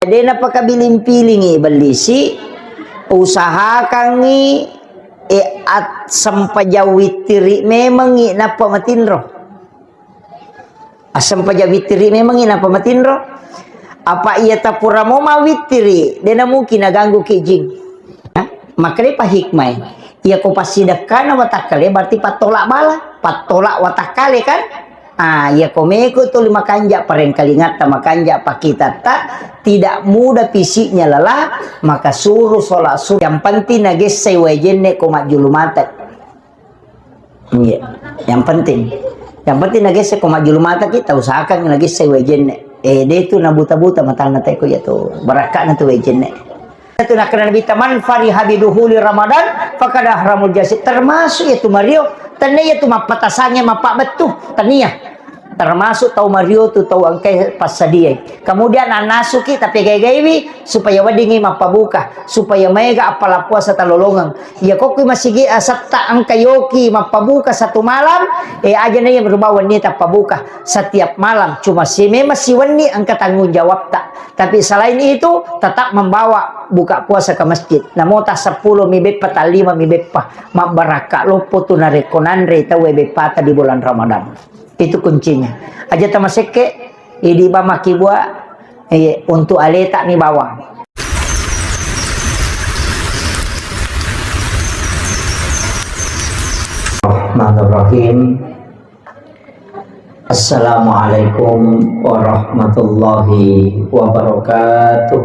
Jadi napakabiling-piling balisi usahakan at sampajawitiri memang napa matinro. Asam pajawitiri memang napa matinro. Apa ia tapura mo mawitiri dena mungkin naganggu kijing. Makanya pa hikmah. Ia ko pasidakkan watakale berarti patolak bala, patolak watakale kan? Ia komeko tu lima kanja pareng kalingat makanja pakita tak tidak mudah fisiknya lelah maka suruh sholat suruh yang penting nages sewajenne komat julumata. Yang penting nages komat julumata kita usahakan nages sewajenne. Dia tu nabuta-buta matang nateko ya tu barakat natu wajenne. Itu nak kena nabi taman fariha biduhuli Ramadan faqad ahramul jasid termasuk itu Mario tania itu mapatasanya mapak betuh tania termasuk tahu Mario tu tahu angkai pas sadia kemudian anasuki tapi gay-gaywi supaya wadingi mapabuka supaya mega apala puasa talolongan ya kok masih sabta angkayoki mapabuka satu malam aja na yang berubah wanita pabuka setiap malam cuma si masih wani angka tanggung jawab tak tapi selain itu tetap membawa buka puasa ke masjid namota 10 mibet pata 5 mibet pa mabaraka lopo tu narekonanre tahu bepata di bulan Ramadan. Itu kuncinya. Aja tamaseke di bamaki buah untuk aleta ni bawang. Bismillahirrahmanirrahim. Assalamualaikum warahmatullahi wabarakatuh.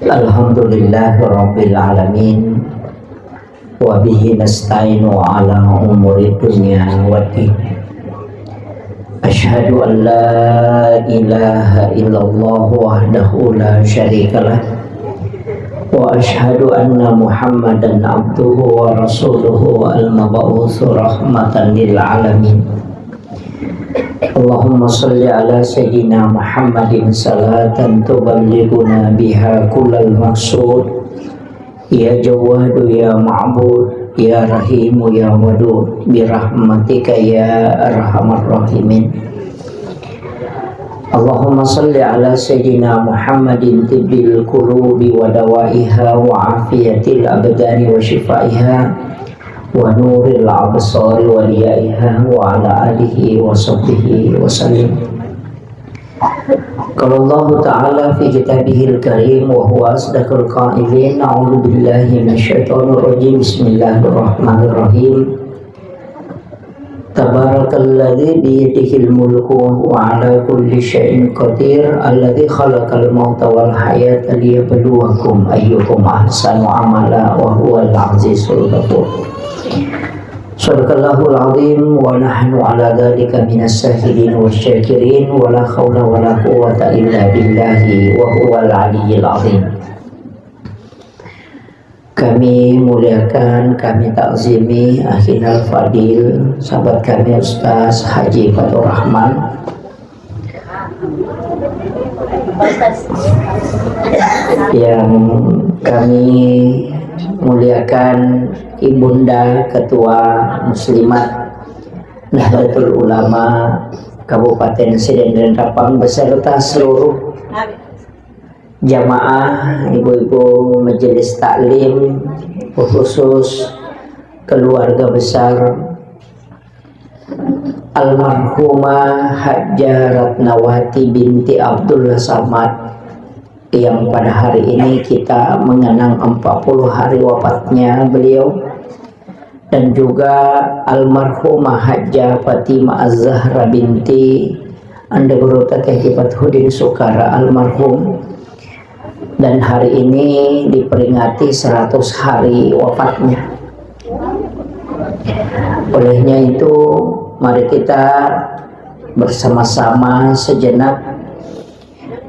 Alhamdulillahirabbil alamin. Wa bihi nasta'inu ala umuri dunya waddin. Asyhadu an la ilaha illallah wahdahu la syarikalah wa asyhadu anna Muhammadan abduhu wa rasuluhu al-mab'utsu rahmatan lil alamin. Allahumma shalli ala sayyidina Muhammadin salatan tuballighuna biha kullal maqsud. Ya Jawadu ya Ma'bud ya Rahimu ya Wadud birahmatika ya arhamar rahimin. Allahumma salli ala sayyidina Muhammadin tibbil qulubi wa dawaiha wa afiyatil abdani wa shifaiha wa nuril absari wa liyaiha wa ala alihi wa sahbihi wa sallim. Qala Allah Ta'ala fi kitabihil karim wa huwa asdaqul qailin a'udzu billahi minasyaitonir rajim bismillahirrahmanirrahim Tabarakalladzi biyadihil mulku wa ala kulli syai'in qadir alladzi khalaqal mauta wal hayata liyabluwakum ayyukum ahsanu amala wa huwal azizul ghafur. Sadaqallahul azim wa nahnu ala dzalika minas syahidin wasyakirin wa la haula wa la quwwata illa billahi wa huwal aliyyil azim. Kami muliakan, kami takzimi akhinal fadil sahabat kami Ustaz Haji Fatur Rahman yang kami muliakan Ibunda Ketua Muslimat Nahdlatul Ulama Kabupaten Siden Rapang beserta seluruh jamaah ibu-ibu majelis taklim khusus keluarga besar almarhumah Hajjah Ratnawati binti Abdullah Samad yang pada hari ini kita mengenang 40 hari wafatnya beliau, dan juga almarhumah Hajjah Fatimah Az-Zahra binti Andaguru Teteh Fathuddin Sukara almarhum, dan hari ini diperingati 100 hari wafatnya. Olehnya itu mari kita bersama-sama sejenak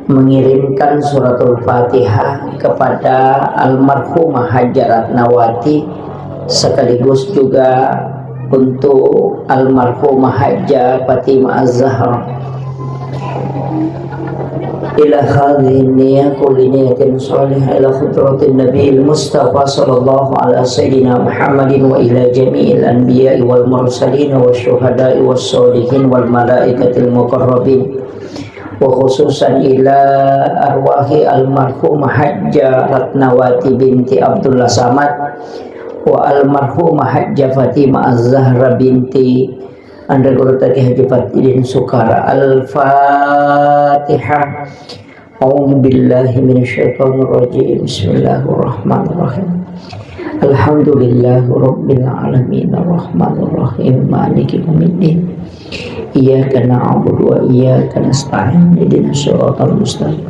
mengirimkan suratul Fatihah kepada almarhumah Hajjah Ratnawati, sekaligus juga untuk almarhumah Hajjah Fatimah Az-Zahra. إلى هذه النية كل نية صالحة إلى خطرة النبي المصطفى صلى الله على سيدنا محمد وإلى جميع الأنبياء والمرسلين والشهداء والصالحين والملائكة المقربين وخصوصا إلى أرواح المرحومة حجة رتنawati binti Abdullah Samad والمرحومة حجة فاطمة الزهرا binti Anda Gurutaki Haji Fatidin Sukara. Al-Fatihah. A'udzu billahi minasyaitonir rajim. Bismillahirrahmanirrahim. Alhamdulillahi rabbil alamin arrahmanir rahim maliki yaumiddin. Iyyaka na'budu wa iyyaka nasta'in. Ihdinas siratal mustaqim.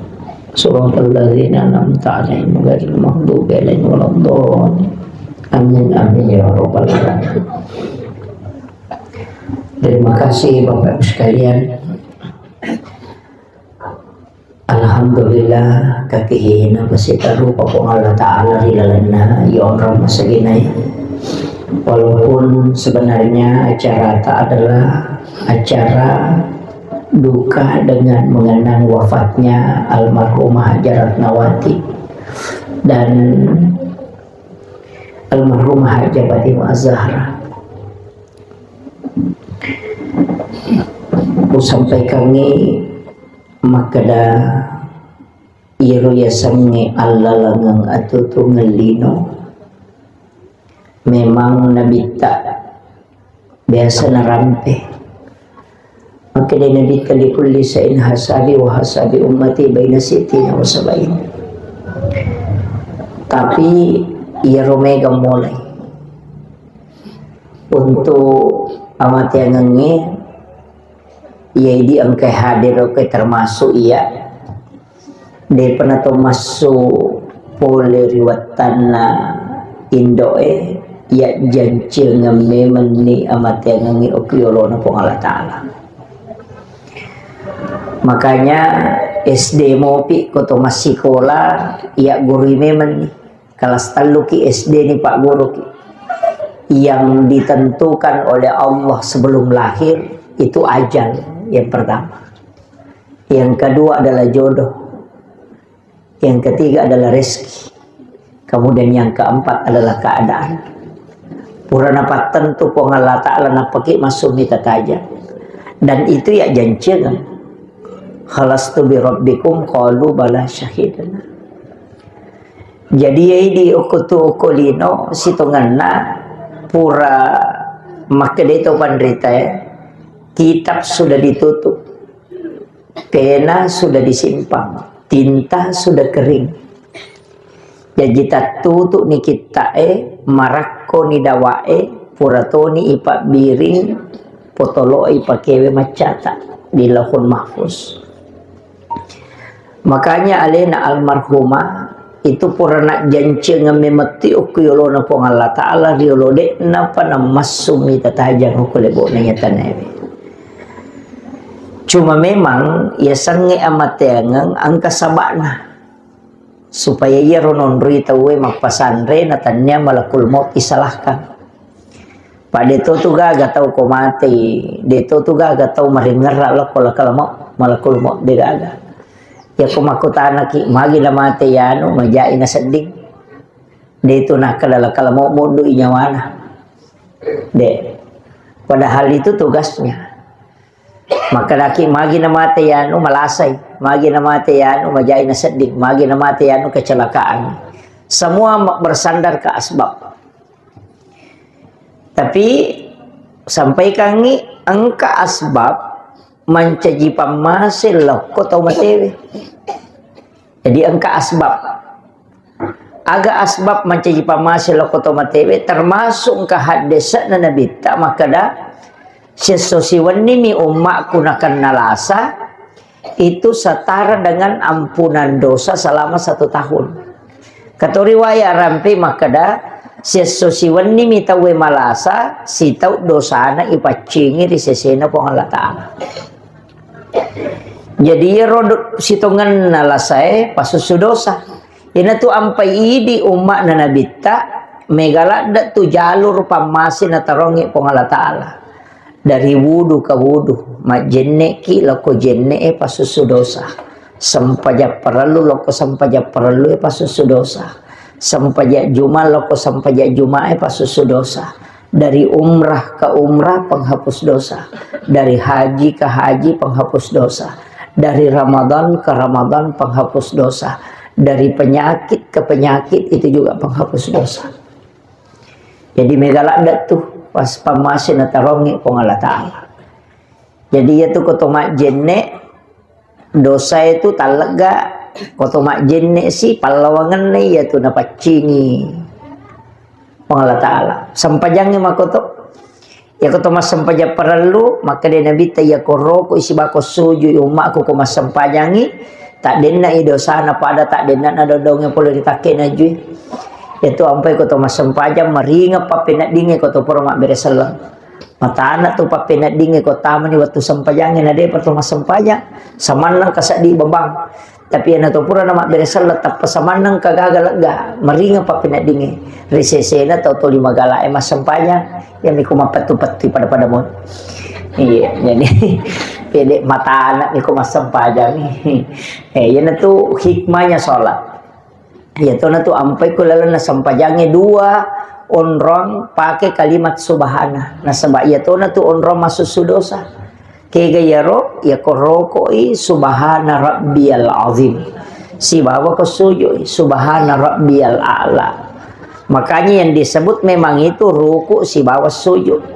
Siratal ladzina an'amta 'alaihim ghairil maghdubi 'alaihim waladdallin. Amin amin ya rabbal alamin. Terima kasih Bapak Ibu sekalian. Alhamdulillah kakihina pasitaru papong Allah Ta'ala hilalana orang masa ginay. Walaupun sebenarnya acara tak adalah acara duka dengan mengenang wafatnya almarhumah Hajar Ratnawati dan almarhumah Hajar Fatimah Az-Zahra. Sampai kami makada iro yasangi Allah langang atutu ngelino memang nabita biasa narampe makada nabita likulli sa'in hasabi wa hasabi ummati baina sitina wa sabain, tapi iro mega mulai untuk amat yang ngengi di angkai hadir ke termasuk ia dia pernah masuk pole riwatana indoe ia janji ngame meni amat yang ngi okyolo na pong Allah Ta'ala. Makanya SD mopi koto masih sekolah ia guru memen kelas taluki SD ni Pak Guru ki yang ditentukan oleh Allah sebelum lahir itu ajal yang pertama, yang kedua adalah jodoh, yang ketiga adalah rezeki, kemudian yang keempat adalah keadaan. Purana tentu pong Allah Ta'ala napaki masuk mita taja, dan itu ya janjikan khalastu bi rabbikum qalu bala syahidana. Jadi di ukutu ukulino situnganna pura makedeto pandrita ya. Kitab sudah ditutup, pena sudah disimpan, tinta sudah kering. Jadi kita tutup ni kita marakko ni dawae, puratoni ipa biring, potolo ipa kewe macata di lahun mahfuz. Makanya alena almarhumah itu purana janji ngamemati ukuyolo na pong Allah Ta'ala riolode na panamasumi tatajang ukulebo na yatanewe. Cuma memang ia sange amat yangang ang kasabana supaya ia ronon rita we magpasanre na tanya malakul maut isalahkan. Pa dito tu gaga tau ko mati, dito tu gaga tau maringar la ko lakal malakul maut de gaga. Ya ko makutana ki magi na mati yano majai na sending. Dito na kalakal maut mundo inyawana. De. Padahal itu tugasnya. Maka laki magi na mati yan malasay, magi na mati yan majai na sedih, magi na mati yan kecelakaan. Semua bersandar ke asbab. Tapi sampai kangi angka asbab mencaji pamasil loko tau matewe. Jadi angka asbab aga asbab mencaji pamasil loko tau matewe termasuk ke hadisat na nabita makada sesosiwan nimi ummak kunakan nalasa itu setara dengan ampunan dosa selama 1 tahun. Kata riwayat rampi makada sesosiwan nimi tawe malasa si tau dosana ipacingi di sesena pong Allah Ta'ala. Jadi rodot sitongan nalasai pasusu dosa. Ina tu ampai idi ummak na nabita megalada tu jalur pamasin na tarongi pong Allah Ta'ala. Dari wudu ke wudu, mak jenne ki lako jenne pasusu dosa. Sampaja perlu loko sampaja perlu pasusu dosa. Sampaja juma loko sampaja juma pasusu dosa. Dari umrah ke umrah penghapus dosa. Dari haji ke haji penghapus dosa. Dari Ramadan ke Ramadan penghapus dosa. Dari penyakit ke penyakit itu juga penghapus dosa. Jadi megalak dak tuh pas pamasin natarongi pong Allah Ta'ala. Jadi ya tuh kotomak jenne dosa itu talaga kotomak jenne si palawangan nih ya tuh napacingi pong Allah Ta'ala. Sampajangi makoto ya kotomak sampaja perlu maka dia nabi ya koroko isi bako suju umakku komas sampajangi tak denna i dosa na pada tak denna na dodongnya boleh ditake na jui. Itu ampai koto mas sampaja maringa papenat dinge koto poro mak beresalan. Mata anak tu papenat dinge kota mani waktu sampajangin ade perto mas sampaja samanang kasak di babang. Tapi anak tu pura nama beresalan tak pasamanang kagagal ga maringa papenat dinge. Risesena tau to lima gala mas sampaja yang miku mapatu-patu pada mon. Iya, jadi pede mata anak miku mas sampaja nih. Yana tu hikmahnya sholat. Ya tuh na tuh ampai kulala na sampajangnya dua onrong pakai kalimat subhana. Nah sebab ya tuh na tuh onrong masuk sudosa. Kega yaro ya korokoi subhana rabbiyal azim. Si bawa ke sujud subhana rabbiyal a'la. Makanya yang disebut memang itu ruku si bawa sujud.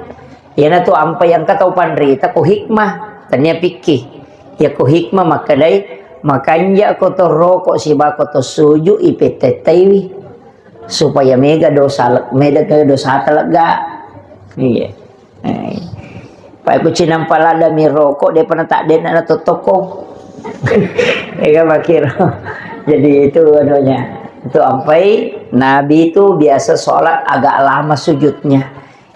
Ya na tuh ampai yang kata pandrita ko hikmah tanya pikir. Ya ko hikmah makadai makanya koto rokok si bakoto suju ipetetewi supaya mega dosa talaga. Iya. Pak aku cinam palada mi rokok dia pernah tak den na toko. Ega makir. Jadi itu anunya. Itu sampai Nabi itu biasa sholat agak lama sujudnya.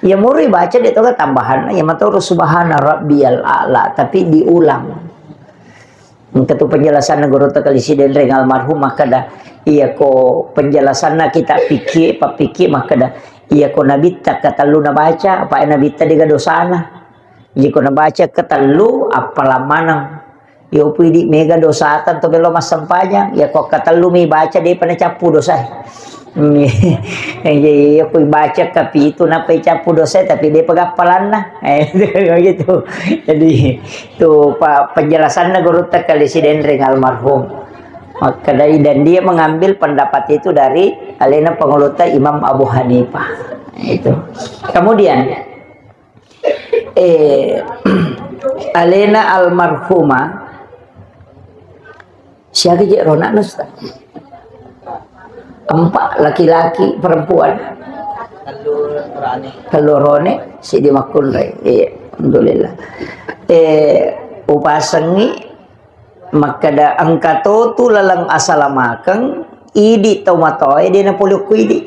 Ya muri baca dia tuh tambahan ya maturu subhana rabbiyal a'la tapi diulang. Ketu penjelasan guru tekalisi dan reng almarhum maka dah iya ko penjelasan kita pikir pak pikir maka dah iya ko nabi tak katalu na baca apa nabi tadi ga dosana jika na baca katalu apalah manang yo pidi mega dosatan to belo mas sampanya ya ko katalu mi baca dia pernah capu dosa. Jadi aku baca tapi itu napa capu dosa tapi dia pegapalan lah gitu. Jadi itu pak penjelasan guru tekali si Dendring almarhum. Maka dari dan dia mengambil pendapat itu dari alena penguluta Imam Abu Hanifah. Itu. Kemudian alena almarhumah siapa je ronak nusta. 4 laki-laki perempuan kalurone si dimakun re alhamdulillah upasangi makada angkato tu lalang asalamakang idi tomatoy di na poluk idi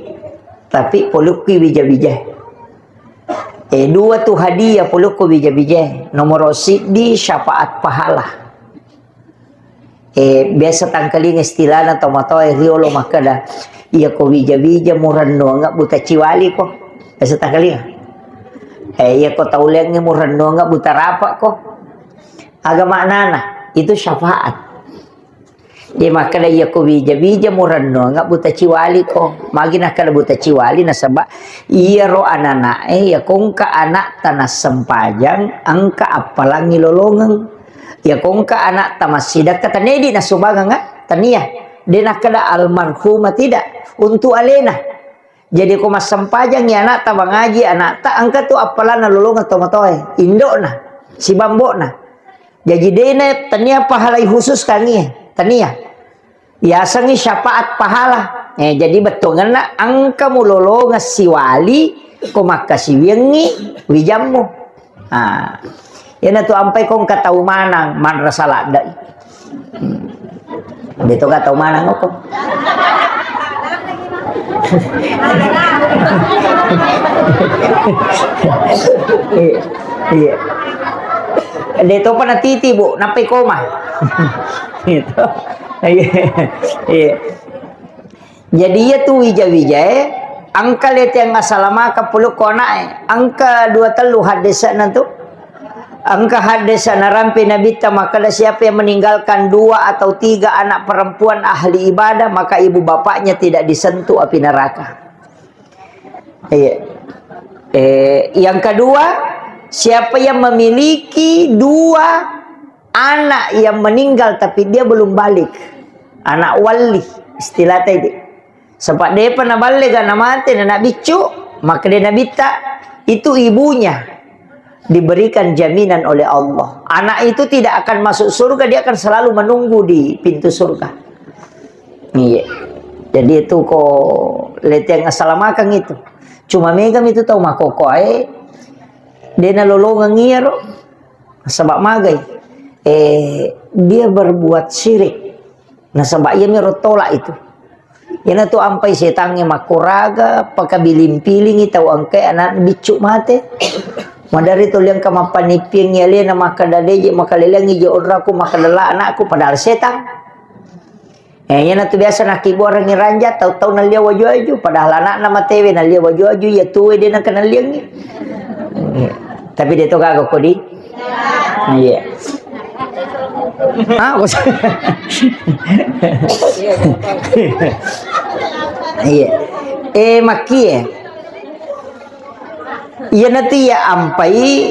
tapi poluk bija-bija dua tu hadiah poluk bija-bija nomor di syafaat pahala biasa tangkaling istilah na tomatoy riolo makada iya ko bija-bija murano nga buta ciwali ko biasa tangkaling iya ko tauleng nga murano nga buta rapa ko agama nana itu syafaat iya makada iya ko bija-bija murano nga buta ciwali ko magina kada buta ciwali na sabak iya ro anana iya kung ka anak tanas sempajang angka apalang ngilolongang ya kung ka anak tamasidak katanedi na subaga nga tania dena kada almarhumah tidak untuk alena jadi ko mas sampajang ya anak ta ngaji anak ta angka tu apalan nalulungan tomatoy indo na si bambo na jadi dena tania pahalai khusus kangi tania ya sangi syafaat pahala jadi betul na angka mulolonga si wali ko makasi wengi wijammu yan na to ampay kong kataw manang manrasala dai. Dito kataw manang ako. Iya. Dito pa natiti bu, napay koma. Ito. Iya. Jadi ya tu wija-wija angka lihat yang asalama kapuluk kona angka 2 telu hadisa nantu Angka hadis narampi Nabi ta, maka siapa yang meninggalkan 2 atau 3 anak perempuan ahli ibadah, maka ibu bapaknya tidak disentuh api neraka. Yang kedua, siapa yang memiliki 2 anak yang meninggal tapi dia belum balik, anak wali istilah tadi, sebab dia pernah balik anak mati anak bicu, maka dia Nabi ta, itu ibunya diberikan jaminan oleh Allah. Anak itu tidak akan masuk surga, dia akan selalu menunggu di pintu surga. Iya. Jadi itu kok leteng asalamakan itu. Cuma megam itu tahu makoko dia nalolongan ngiro sebab magai. Dia berbuat syirik. Nah sebab ia tolak itu. Yana tu ampai setangnya makuraga pakabiling piling itaw angke anak bicu mate. Madari to liang kamapaniping yali na makadaleje makalilangi jo odraku makadala anakku padahal setang. Yana tu biasa nakibu orang ngiranja tahu-tahu nalia waju-waju padahal anak nama tewe nalia waju-waju ya tuwe dia nak kenal liang ni. Tapi dia tu kagak kodi. Iya. Iya. Makie. Ya nanti ya ampai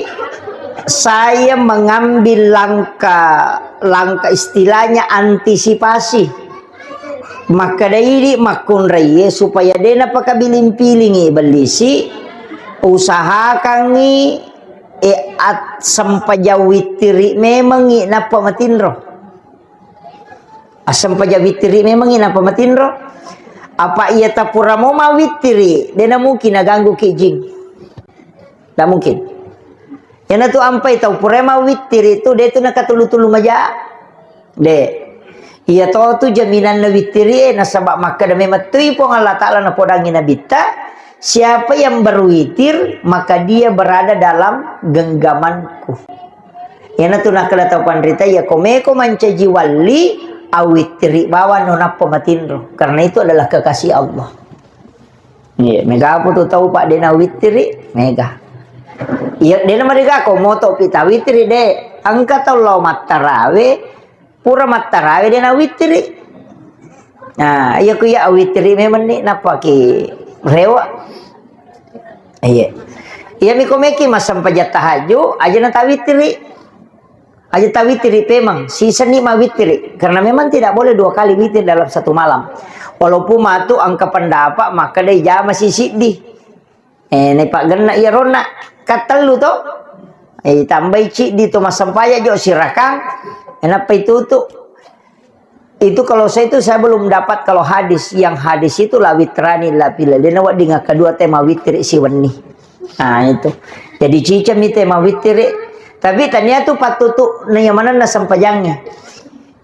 saya mengambil langkah istilahnya antisipasi. Maka dari makun raya supaya dia napakabiling pilingi belisi usahakan ni at sampajawitiri memang napa matinro. Asam pajawitiri memang napa matinro. Apa ia tapura mau mawitiri dia mungkin naganggu kijing. Tak mungkin. Yang tu ampai tahu purema witir itu dia tu nak tulu-tulu maja. Ia tahu tu jaminan witiri nasabak maka demi matui pun Allah Taala na podangi nabita. Siapa yang berwitir maka dia berada dalam genggamanku. Yang tu nak kala tahu pandrita ya komeko mancaji wali awitiri bawa nona pematinro. Karena itu adalah kekasih Allah. Iya, mega apa tu tahu Pak Dena witiri mega. Iya, dia mereka ko moto pita witri de angka tau lo matarawe pura matarawe dia na witri. Nah, iya ku ya witri memang ni napa ki rewa. Iya. Iya mi komeki masam pajat tahaju aja na tawitri. Aja tawitri memang sisa ni ma witri karena memang tidak boleh 2 kali witir dalam satu malam. Walaupun matu angka pendapat maka dia jama sisi di. Ni Pak Gena iya rona katelu to tambah cik di tu masampaya jo sirakang kenapa itu kalau saya belum dapat kalau hadis itu la witrani la pila dia nawak dengan kedua tema witri si weni. Nah itu jadi cicam itu tema witri tapi tanya tu patutu yang mana na sampajangnya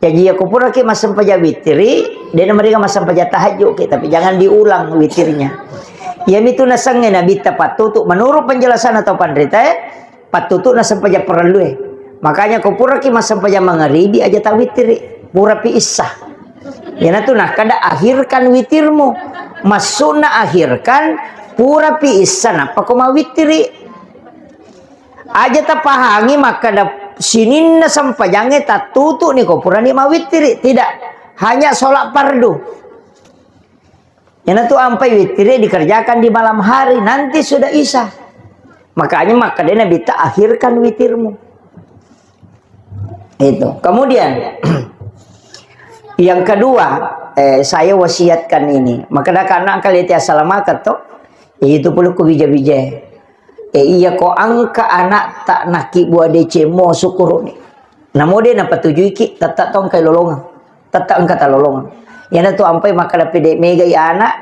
jadi aku pura ke masampaja witri dia mereka masampaja tahajud tapi jangan diulang witirnya. Ya itu nasangnya Nabi patutu menurut penjelasan atau pandrita patutu nasampaja perlu makanya kau pura ki masampaja mangaribi aja tawitiri pura pi isah ya natu nak kada akhirkan witirmu masuna akhirkan pura pi isah napa kau mau witiri aja tapahangi maka da sinin nasampajangnya tatutu nih kau pura ni mau witiri tidak hanya sholat fardu. Yang itu ampai witirnya dikerjakan di malam hari nanti sudah isya. Makanya maka dia Nabi tak akhirkan witirmu. Itu. Kemudian yang kedua saya wasiatkan ini. Maka karena kali tiasa lama kata itu perlu ku bija-bija. Iya ko angka anak tak naki buat DC mo syukur ni. Namo dia napa tuju iki tetap tong kai lolongan. Tetap angka ta lolongan. Yana tu ampai makala pede mega ya anak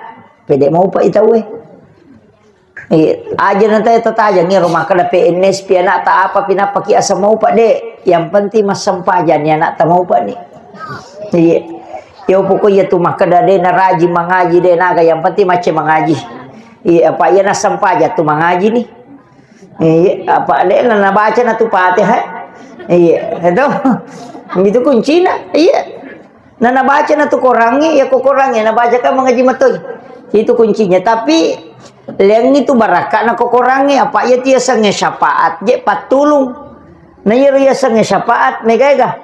pede mau pa itawe aja nanti tata aja ngiro makala PNS pi anak tak apa pina paki asa mau pak de yang penting mas sempajan ya anak tak mau pak ni iya yo pokoknya tu makala de na raji mangaji de naga yang penting macam mengaji iya apa ya na sempaja tu mengaji ni iya apa de na baca na tu Fatihah iya itu itu kuncinya iya. Nah baca na tu korangi ya ko korangi na baca kan mengaji matoy. Itu kuncinya tapi leng itu baraka na ko korangi apa ya tiasa nge syafaat je patulung. Na iriyasan nga syafaat megaiga.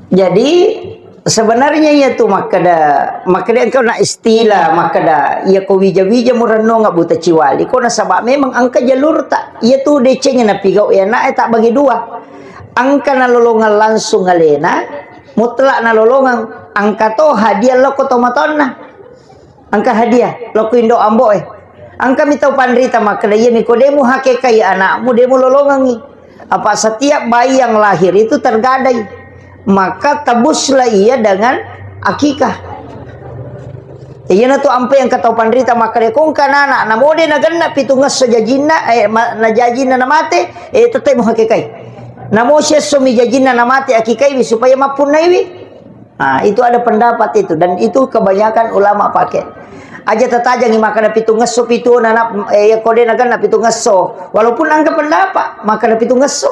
Jadi sebenarnya ya tu makada engkau na istilah makada ia ko wija-wija murano nga buta ciwali ko na sabab memang angka jalur tak ia tu DC-nya na pigau ya na tak bagi dua. Angka na lolongan langsung ngalena mutlak na lolongan angka to hadiah loko tomatonna. Angka hadiah loko indo ambo angka mitau pandrita makada ia mikodemu hakekai anakmu demu lolongan ni. Apa setiap bayi yang lahir itu tergadai maka tabuslah ia dengan akikah. Iya na tu ampe yang kata pandrita maka dekong kanana na mode na ganna pitungas sa jajina na jajina na mate tetay mo hakikai. Na mo siya sumijajina na mate akikai supaya mapunai. Itu ada pendapat itu dan itu kebanyakan ulama pakai. Aja tatajang maka na pitungas so pitu na kode na ganna pitungas so walaupun angka pendapat maka na pitungas so.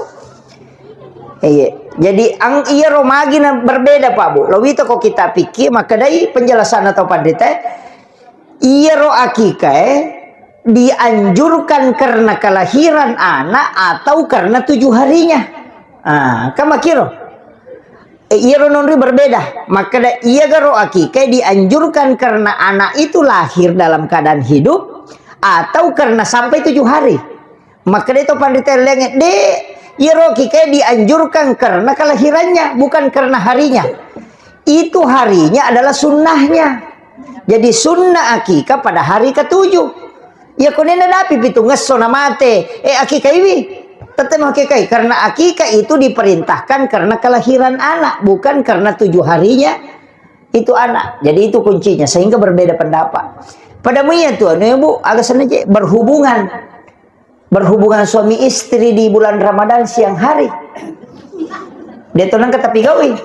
Jadi iya romagi na berbeda Pak Bu. Lawito kok kita pikir maka dari penjelasan atau pandita iya ro akikah dianjurkan karena kelahiran anak atau karena 7 harinya. Kama kiro iya ro nonri berbeda. Maka da iya ro akikah dianjurkan karena anak itu lahir dalam keadaan hidup atau karena sampai 7 hari. Maka itu pandita lengit Iro kikai dianjurkan karena kelahirannya, bukan karena harinya. Itu harinya adalah sunnahnya. Jadi sunnah akikah pada hari ke-7. Ya kunena dapi pitungas sona mate. Akikah ini tetap akikah karena akikah itu diperintahkan karena kelahiran anak, bukan karena 7 harinya itu anak. Jadi itu kuncinya sehingga berbeda pendapat. Pada mulia tuh, Bu, agak sengaja berhubungan suami istri di bulan Ramadan siang hari. Deto nang kata pigawi.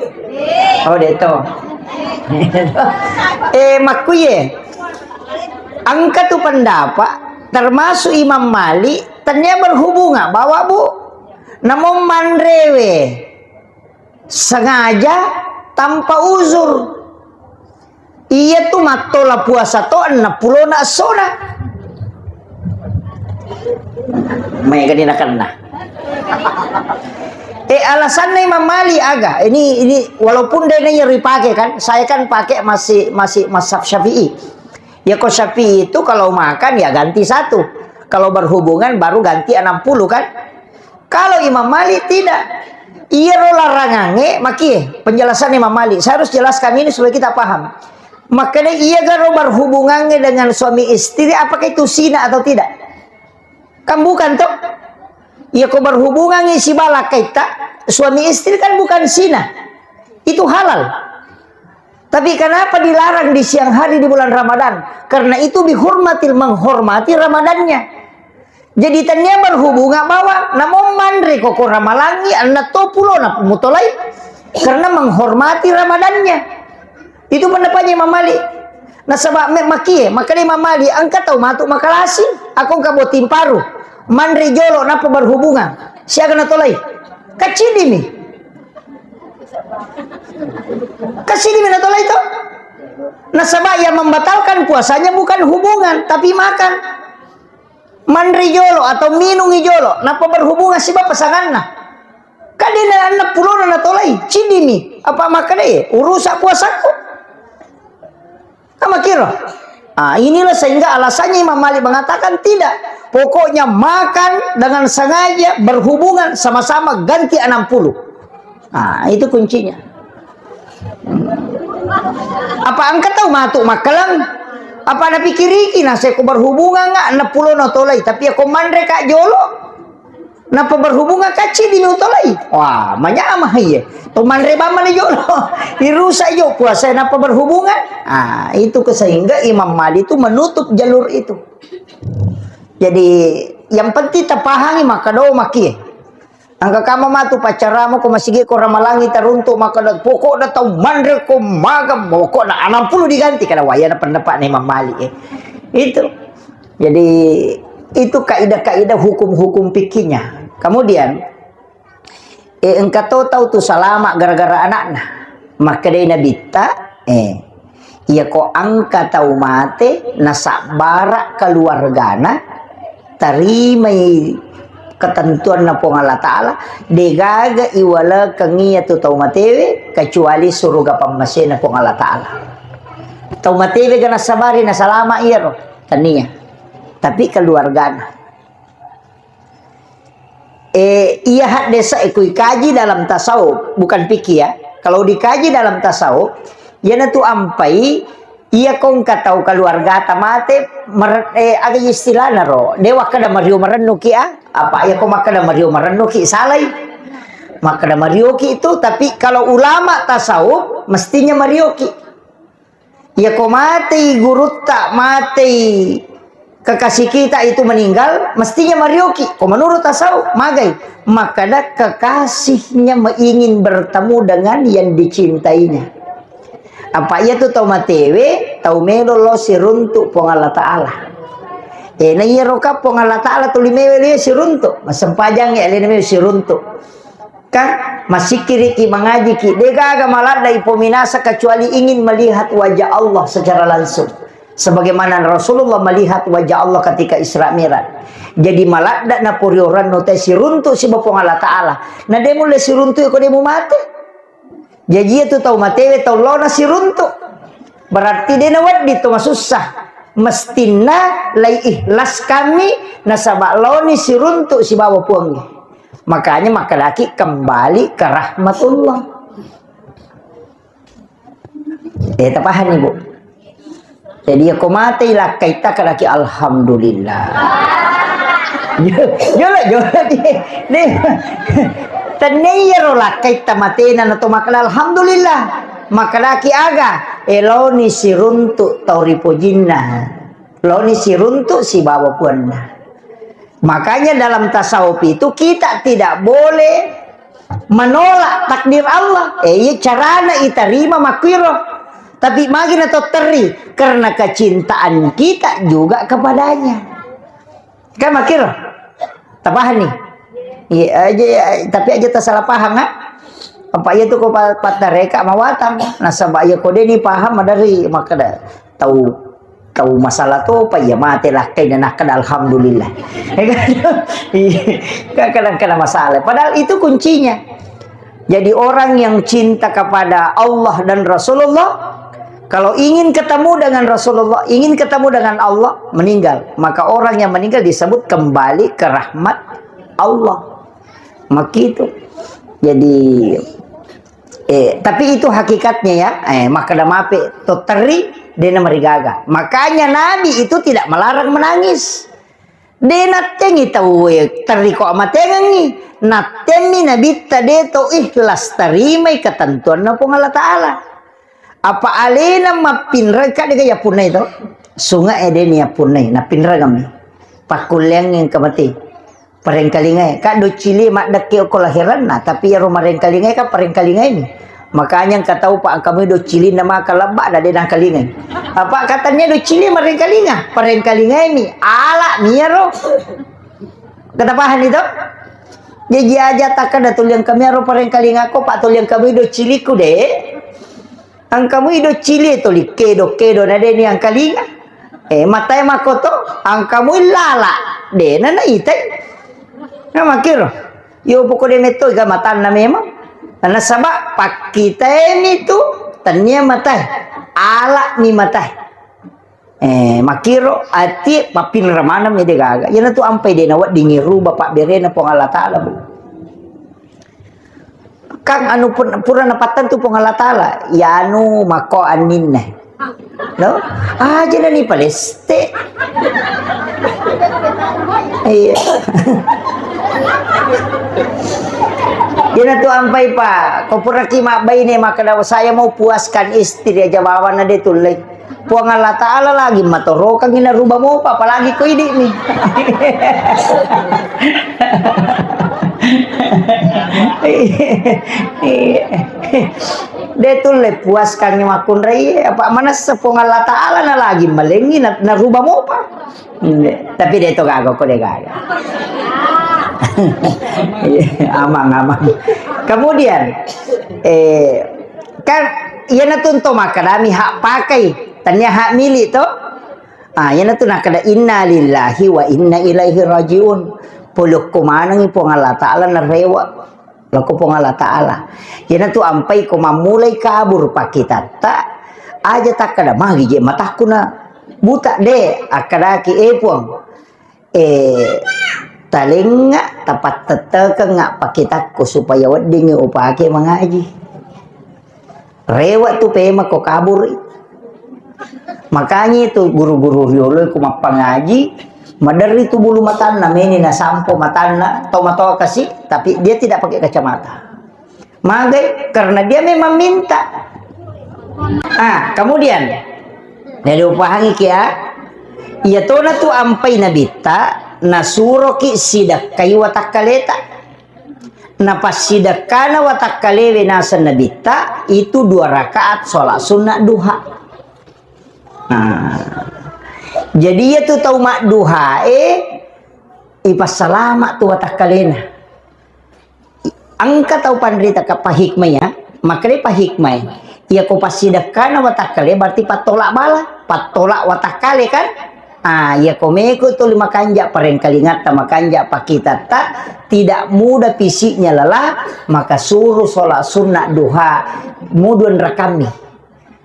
Oh deto. Makuye. Angka tu pendapat termasuk Imam Malik ternyata berhubungan bawa Bu. Namun mandrewe sengaja tanpa uzur. Iya tu matola puasa to 60 na sona. May ganina kena. Alasannya Imam Malik agak ini walaupun dia nyeri pakai kan, saya kan pakai masih mazhab Syafi'i. Ya kok Syafi'i itu kalau makan ya ganti 1. Kalau berhubungan baru ganti 60 kan. Kalau Imam Malik tidak. Iya larangannya maki penjelasan Imam Malik. Saya harus jelaskan ini supaya kita paham. Makanya iya garo berhubungannya dengan suami istri apakah itu zina atau tidak? Kan bukan toh. Ya kau berhubungan si balak kita suami istri kan bukan zina. Itu halal. Tapi kenapa dilarang di siang hari di bulan Ramadan? Karena itu menghormati Ramadannya. Jadi tanya berhubungan bahwa namun mandre koko ramalangi anak topulo na mutolai karena menghormati Ramadannya. Itu pendapatnya Imam Malik. Nah sebab makanya Imam Malik angkat tahu matuk makalasi aku kabo timparu. Mandri jolo napa berhubungan siaga na tolai kacidi na tolai itu nasabah yang membatalkan puasanya bukan hubungan tapi makan mandri jolo atau minum jolo napa berhubungan si bapak pasanganna kadina anak pulau na tolai cidimi apa makan urusan puasaku sama kira. Inilah sehingga alasannya Imam Malik mengatakan tidak. Pokoknya makan dengan sengaja berhubungan sama-sama ganti 60. Itu kuncinya. Apa angkat tahu matuk makalang? Apa ada pikiriki saya ko berhubungan nggak 60 no tolai tapi aku mandre kak jolo. Napa berhubungan kaci di utolai? Wah, banyak mah iya. To mandre bama ni jolo. Dirusak jo puasa napa berhubungan? Itu sehingga Imam Malik itu menutup jalur itu. Jadi yang penting terpahami maka do maki. Angka kamu matu pacaramu ko masigi ko ramalangi taruntuk maka do pokok da tau mandre ko magam pokok na 60 diganti kada wayana pendapat Imam Malik. Itu. Jadi itu kaidah-kaidah hukum-hukum fikihnya. Kemudian engkau tahu tuh salama gara-gara anaknya. Maka dia nabita iya ko angka tahu mate nasabara keluargana tarimai ketentuan na pong Allah Ta'ala degaga iwala kangiya tu tau matewe kecuali surga pammasya na pong Allah Ta'ala tau matewe gana sabari na salama iro tania tapi keluarga na iya hak desa ikui kaji dalam tasawuf bukan fikih ya kalau dikaji dalam tasawuf yana tu ampai iya kong katau keluarga tamate aga istilah naro dewa kada mario marenno ki apa ya kong makada mario marenno ki salai makada mario ki itu tapi kalau ulama tasawuf mestinya mario ki ya kong mati gurutta mati kekasih kita itu meninggal mestinya mario ki kok menurut tasawuf magai makada kekasihnya ingin bertemu dengan yang dicintainya apa ia tu tau matewe tau melo lo siruntuk pong Allah Ta'ala na iya roka pong Allah Ta'ala tu limewe liya siruntuk masempajang ya limewe siruntuk kan masih kiri ki mengaji ki degaga malada ipominasa kecuali ingin melihat wajah Allah secara langsung sebagaimana Rasulullah melihat wajah Allah ketika Isra Mi'raj jadi malada na purioran no te siruntuk si bapong Allah Ta'ala na demo le siruntuk ko demo mate jadi itu tau matewe tau lona si runtuk berarti dia nawat di tu masusah mestina lai ikhlas kami nasabak loni si runtuk si bawa puang makanya maka laki kembali ke rahmatullah tapahan ibu jadi aku mati lah kaita ke laki alhamdulillah jola deh taniyaro la kay tamatena na tumakala alhamdulillah makalaki aga eloni siruntu tauripojinna loni siruntu si bawa puanna makanya dalam tasawuf itu kita tidak boleh menolak takdir Allah carana iterima makwiro tapi magina to teri karena kecintaan kita juga kepadanya kan makiro tabahan nih iya aja ya, tapi aja tak salah paham apa ya tuh kok patareka mawatang nasabah ya kode ni paham dari maka tahu masalah tuh apa ya mati lah kayaknya nak alhamdulillah kadang-kadang masalah padahal itu kuncinya jadi orang yang cinta kepada Allah dan Rasulullah kalau ingin ketemu dengan Rasulullah ingin ketemu dengan Allah meninggal maka orang yang meninggal disebut kembali ke rahmat Allah makitu jadi tapi itu hakikatnya ya maka dah mape to teri dena marigaga makanya Nabi itu tidak melarang menangis dena tengi tahu teri kok mategangi natemi Nabi tade to ikhlas terimai ketentuan na pong Allah Ta'ala apa alena mapinra ka de ya punai to sunga edeni ya punai na pinra kami pakulyang yang kamati parengkalingai kak do cili mak dake ko lahiran nah tapi ya rumah rengkalingai kan parengkalingai ni makanya kata pak kami do cili nama kalabak dah denang kalingai apa katanya do cili marengkalinga parengkalingai ni ala miaro kata pahan itu jadi aja takkan da tuliang kami ro parengkalinga ko pak tuliang kami do cili ku de ang kami do cili to li kedo na de ni ang kalinga matai makoto ang kami lala de na itai na makiro yo poko de meto ga matan na memang na sabak pak kita ini tu tanya matai ala ni matai makiro ati papin ramana me de gaga yana tu ampai de nawat dingiru bapak berena pong Allah Ta'ala bu kang anu pura napatan tu pong Allah Ta'ala ya anu mako anin no aja na ni paleste iya Dia tu ampai pak, kau pura kima bayi maka saya mau puaskan istri aja bawa nade tulai. Puang Allah Ta'ala lagi matorokan ina rubah mau apa apalagi kau ini nih. Dia tulai puaskan makun rai apa mana sepung Allah Ta'ala na lagi malengi na rubah mau apa. Tapi dia tu gagak kau dia gagak. Amang. Kemudian kan ia natunto makadami hak pakai tanya hak milik to ia natun nakada inna lillahi wa inna ilaihi rajiun puluk kumanang ipong Allah Ta'ala na rewa lako pong Allah Ta'ala yan tu ampay ko mamulay kabur pa kita ta aja tak kada magi je mataku na buta de akadaki epong talinga tapat teteka nga pakitaku supaya wading upake mengaji rewa tu pema ko kabur makanya itu guru-guru yolo kumapang ngaji madari itu bulu matan namanya na sampo matan na tomato kasih tapi dia tidak pakai kacamata magai karena dia memang minta kemudian dari upahangi kia iya tona tu ampai nabita nasuroki sidak kayu watakaleta napas sidakana watakalewe nasa nabita itu 2 rakaat sholat sunnah duha. Jadi ya tu tahu mak duha ipas salama tu watakalena angka tahu pandrita kapa hikmahnya makanya pa hikmah ya ko pasidakana watakale berarti patolak bala patolak watakale kan ya komeko tu 5 kanja pareng kalingat ta makanja pakita ta tidak mudah fisiknya lelah maka suruh sholat sunnah duha mudun rakami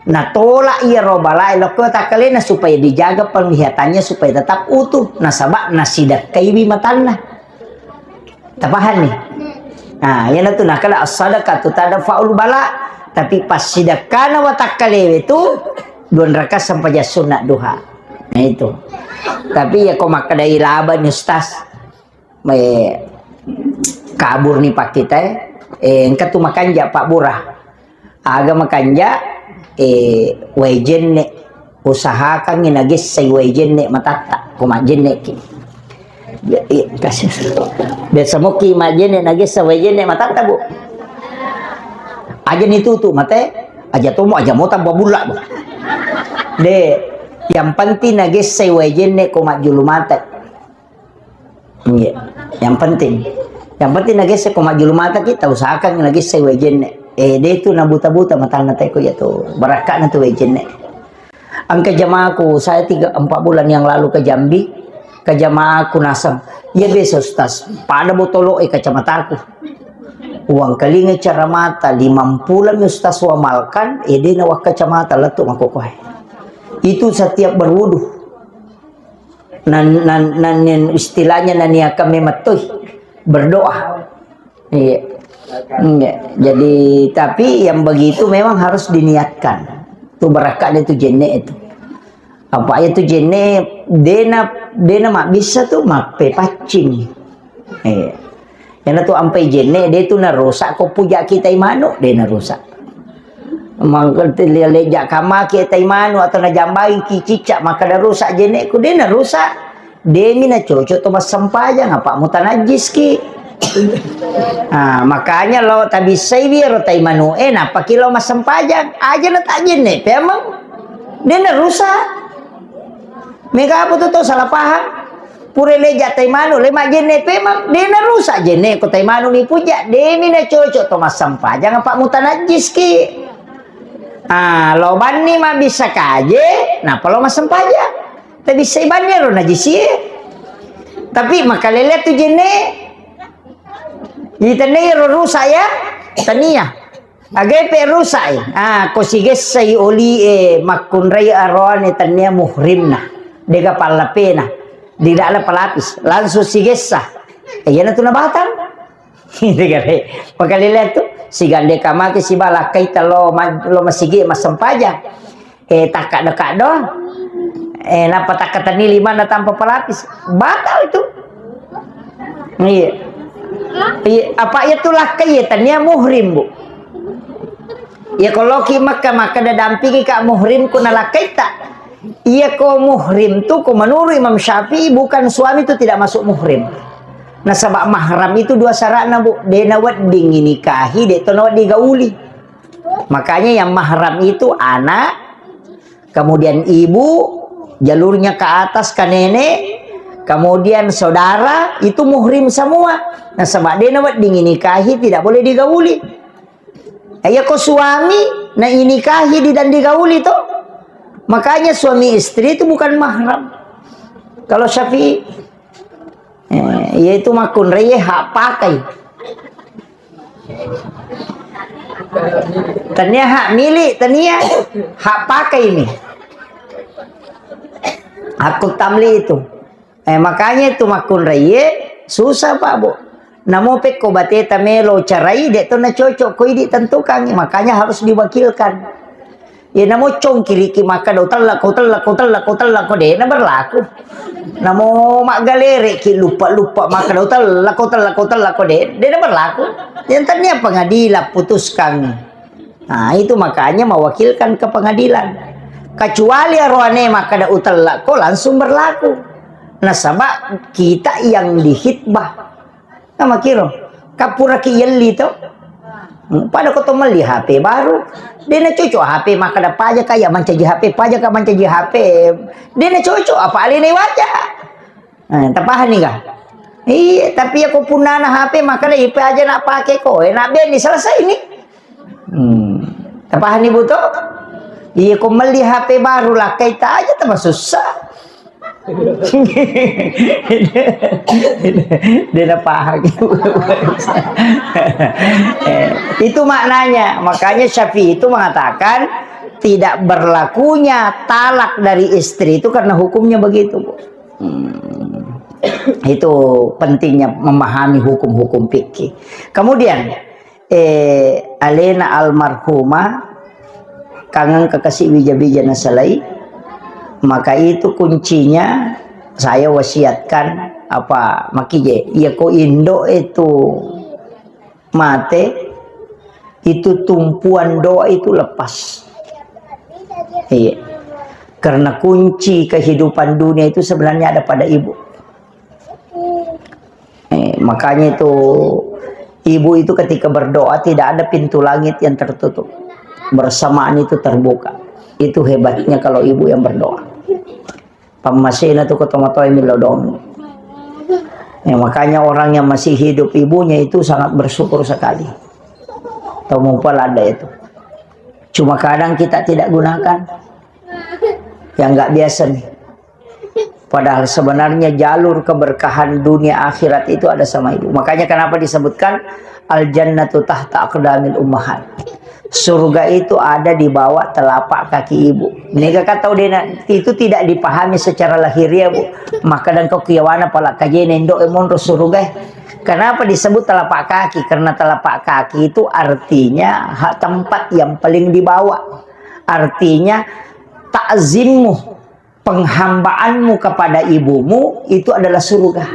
nah tolak ia robalai loko takalena supaya dijaga penglihatannya supaya tetap utuh nasabak nasidak kaibi matanna tapahan nih yana tu nah kala as-sadaqah tu tada faul bala tapi pas sidakana watakalewe itu 2 rakaat sampai sunnah duha nah itu tapi ya kau makadai laba nih ustaz kabur nih pak kita engka tu makanja pak burah aga makanja wajenne usahakan ginagis say wajenne matata kumajenne ki kasih biasa mo ki majenne nagis sa wajenne matata bu aja nitutu mate aja tomo aja mo tambah bulak bu de yang penting nagis say wajenne kumajulumata yang penting nagis sa kumajulumata kita usahakan ginagis say wajenne dia itu na buta-buta mata natai ko ya tu barakat na tu wejenne ang kajamaahku saya 3-4 bulan yang lalu ke Jambi kajamaahku nasam ya beso ustaz pada botolo kacamataku uang kalinga cara mata 50 ustaz wamalkan dia na wak kacamata letuk aku koy itu setiap berwudu nan istilahnya nania kami matuh berdoa iya. Jadi tapi yang begitu memang harus diniatkan tu barakat itu jenne itu apa itu jenne dena mak bisa tu mak pepacing yang tu ampai jenne dia tu na rosak ko puja kita imano dia na rosak mangkel lejak kama kita imano atau na jambai ki cicak maka na rosak jenne ku dia na rosak dia mina cocok tu mas sampaja ngapa mutanajis ki makanya lo tabi saywi rotai manu apa kilo mas sempajang aja na tajin nih memang dia na rusak mega apa tuh salah paham pure leja tai manu lema jene memang dia na rusak jene ko tai manu ni puja dia ni na cocok to mas sempajang apa mutanajis ki lo bani mah bisa kaje nah kalau mas sempajang tabi saybannya ro najis tapi maka lelet tu jene Itani rusak ya tania agay pe rusak kosiges say oli makunray aron itania muhrim na dega palapena di dala palapis langsung siges sa yan na batang hindi gare pagkalilet to sigande kama ke si balakay talo masigi masampaja taka do napatakatan ni 5 na tanpa palapis batal itu iya apa itulah kaitannya muhrim bu ya kalau ki maka dadampingi ka muhrim ku nalakaita iya ko muhrim tu ko menurut Imam Syafi'i bukan suami itu tidak masuk muhrim nah sabak mahram itu 2 syarat na bu dia nawat dinginikahi dia tu nawat digauli makanya yang mahram itu anak kemudian ibu jalurnya ke atas ke nenek kemudian saudara itu muhrim semua. Nah sebab dia nak dinikahi tidak boleh digauli. Ya kok suami nah nikahi dan digauli tuh. Makanya suami istri itu bukan mahram. Kalau Syafi'i Yaitu makun reye hak pakai. Tania hak milik, tania hak pakai ini. Hakut tamli itu. Makanya itu makun reye susah Pak Bu. Namo peko bateta melo carai dek to na cocok ko idi tentukan, makanya harus diwakilkan. Ya namo cong kiri ki maka hotel lah deh na berlaku. Namo mak galere ki lupa maka hotel lah deh na berlaku. Yang tanya pengadilan putuskan. Nah itu makanya mewakilkan ke pengadilan. Kecuali arwane maka da hotel lah langsung berlaku. Nah sabab kita yang dihitbah. Nama kiro kapura ki yelli to pada koto meli HP baru dia na cocok HP maka ada pajak kaya mancaji HP pajak ka mancaji HP dia na cocok apa alini waja tapahan nih kah iya tapi aku punana HP maka ada IP aja nak pakai kok enak beni selesai ini tapahan nih buto iya aku meli HP baru lah kaita aja tambah susah. Dia paham itu maknanya. Makanya Syafi'i itu mengatakan tidak berlakunya talak dari istri itu karena hukumnya begitu Bu. Itu pentingnya memahami hukum-hukum fikih. Kemudian alena almarhumah kangen kekasih bija-bija nasalai. Maka itu kuncinya saya wasiatkan apa makije ya ko Indo itu mate itu tumpuan doa itu lepas. Iya. Karena kunci kehidupan dunia itu sebenarnya ada pada ibu. Makanya itu ibu itu ketika berdoa tidak ada pintu langit yang tertutup. Bersamaan itu terbuka. Itu hebatnya kalau ibu yang berdoa. Pamasina tuh ketemu milodong. Makanya orang yang masih hidup ibunya itu sangat bersyukur sekali. Tahu mumpal ada itu. Cuma kadang kita tidak gunakan. Yang nggak biasa nih. Padahal sebenarnya jalur keberkahan dunia akhirat itu ada sama ibu. Makanya kenapa disebutkan al jannatu tahta aqdamil ummahat. Surga itu ada di bawah telapak kaki ibu. Nega kata itu tidak dipahami secara lahiriah Bu. Maka dan kau kiawana pala kajene ndo emondro surga. Kenapa disebut telapak kaki? Karena telapak kaki itu artinya tempat yang paling di bawah. Artinya takzimmu, penghambaanmu kepada ibumu itu adalah surga.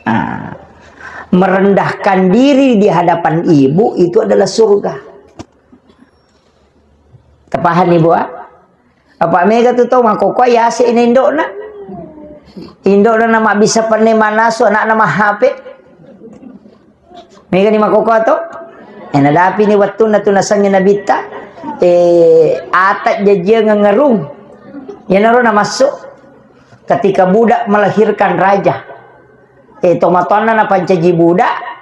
Nah, merendahkan diri di hadapan ibu itu adalah surga. Tepahan ibu apa mega tu tahu makoko ya si ini Indo na nama bisa penema so anak nama HP mega ni makoko to nadapi ni waktu na tunasanya nabita atat jajia ngerung ya naro na masuk ketika budak melahirkan raja tomatona na pancaji budak.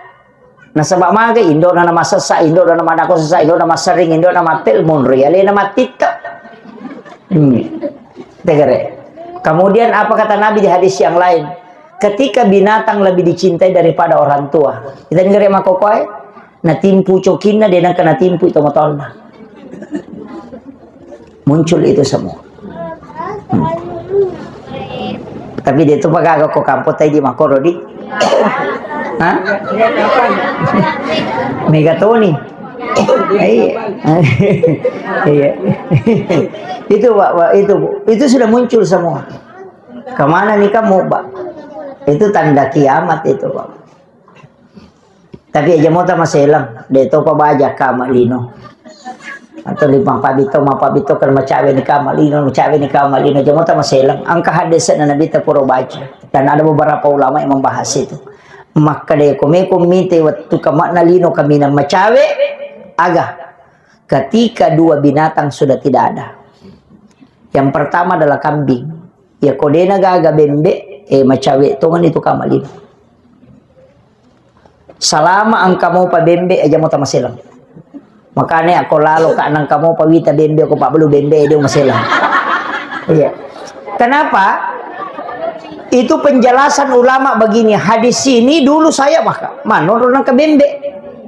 Nah sebab maga Indo na nama sesa, Indo na nama dako sesa, Indo nama sering, Indo nama telmon reale nama TikTok. Tegere. Kemudian apa kata Nabi di hadis yang lain? Ketika binatang lebih dicintai daripada orang tua. Kita ngere makokoy, na timpu cokinna dia nak kena timpu itu motonna. Muncul itu semua. Tapi dia itu pagaga ko kampo tay di makoro di. Hah? Megatoni. Iya. Itu sudah muncul semua. Kemana nih kamu, Pak? Itu tanda kiamat itu, Pak. Tapi aja mau tak maselang, deto pa baja kama lino. Atau lipang pabito kan macawe ni kama lino, aja mau tak maselang. Angka hadis na Nabi ta puro baca. Dan ada beberapa ulama yang membahas itu. Maka dia komite waktu kamak nalino kami na macawe aga ketika dua binatang sudah tidak ada. Yang pertama adalah kambing. Ya kodena gaga bembe macawe tongan itu kamalino. Selama ang kamu pa bembe aja mo ta maselang. Makanya ako lalo ka nang kamu pa wita bembe ako pa belu bembe dia maselang. Iya. Kenapa? Itu penjelasan ulama begini, hadis ini dulu saya maka orang ke bembe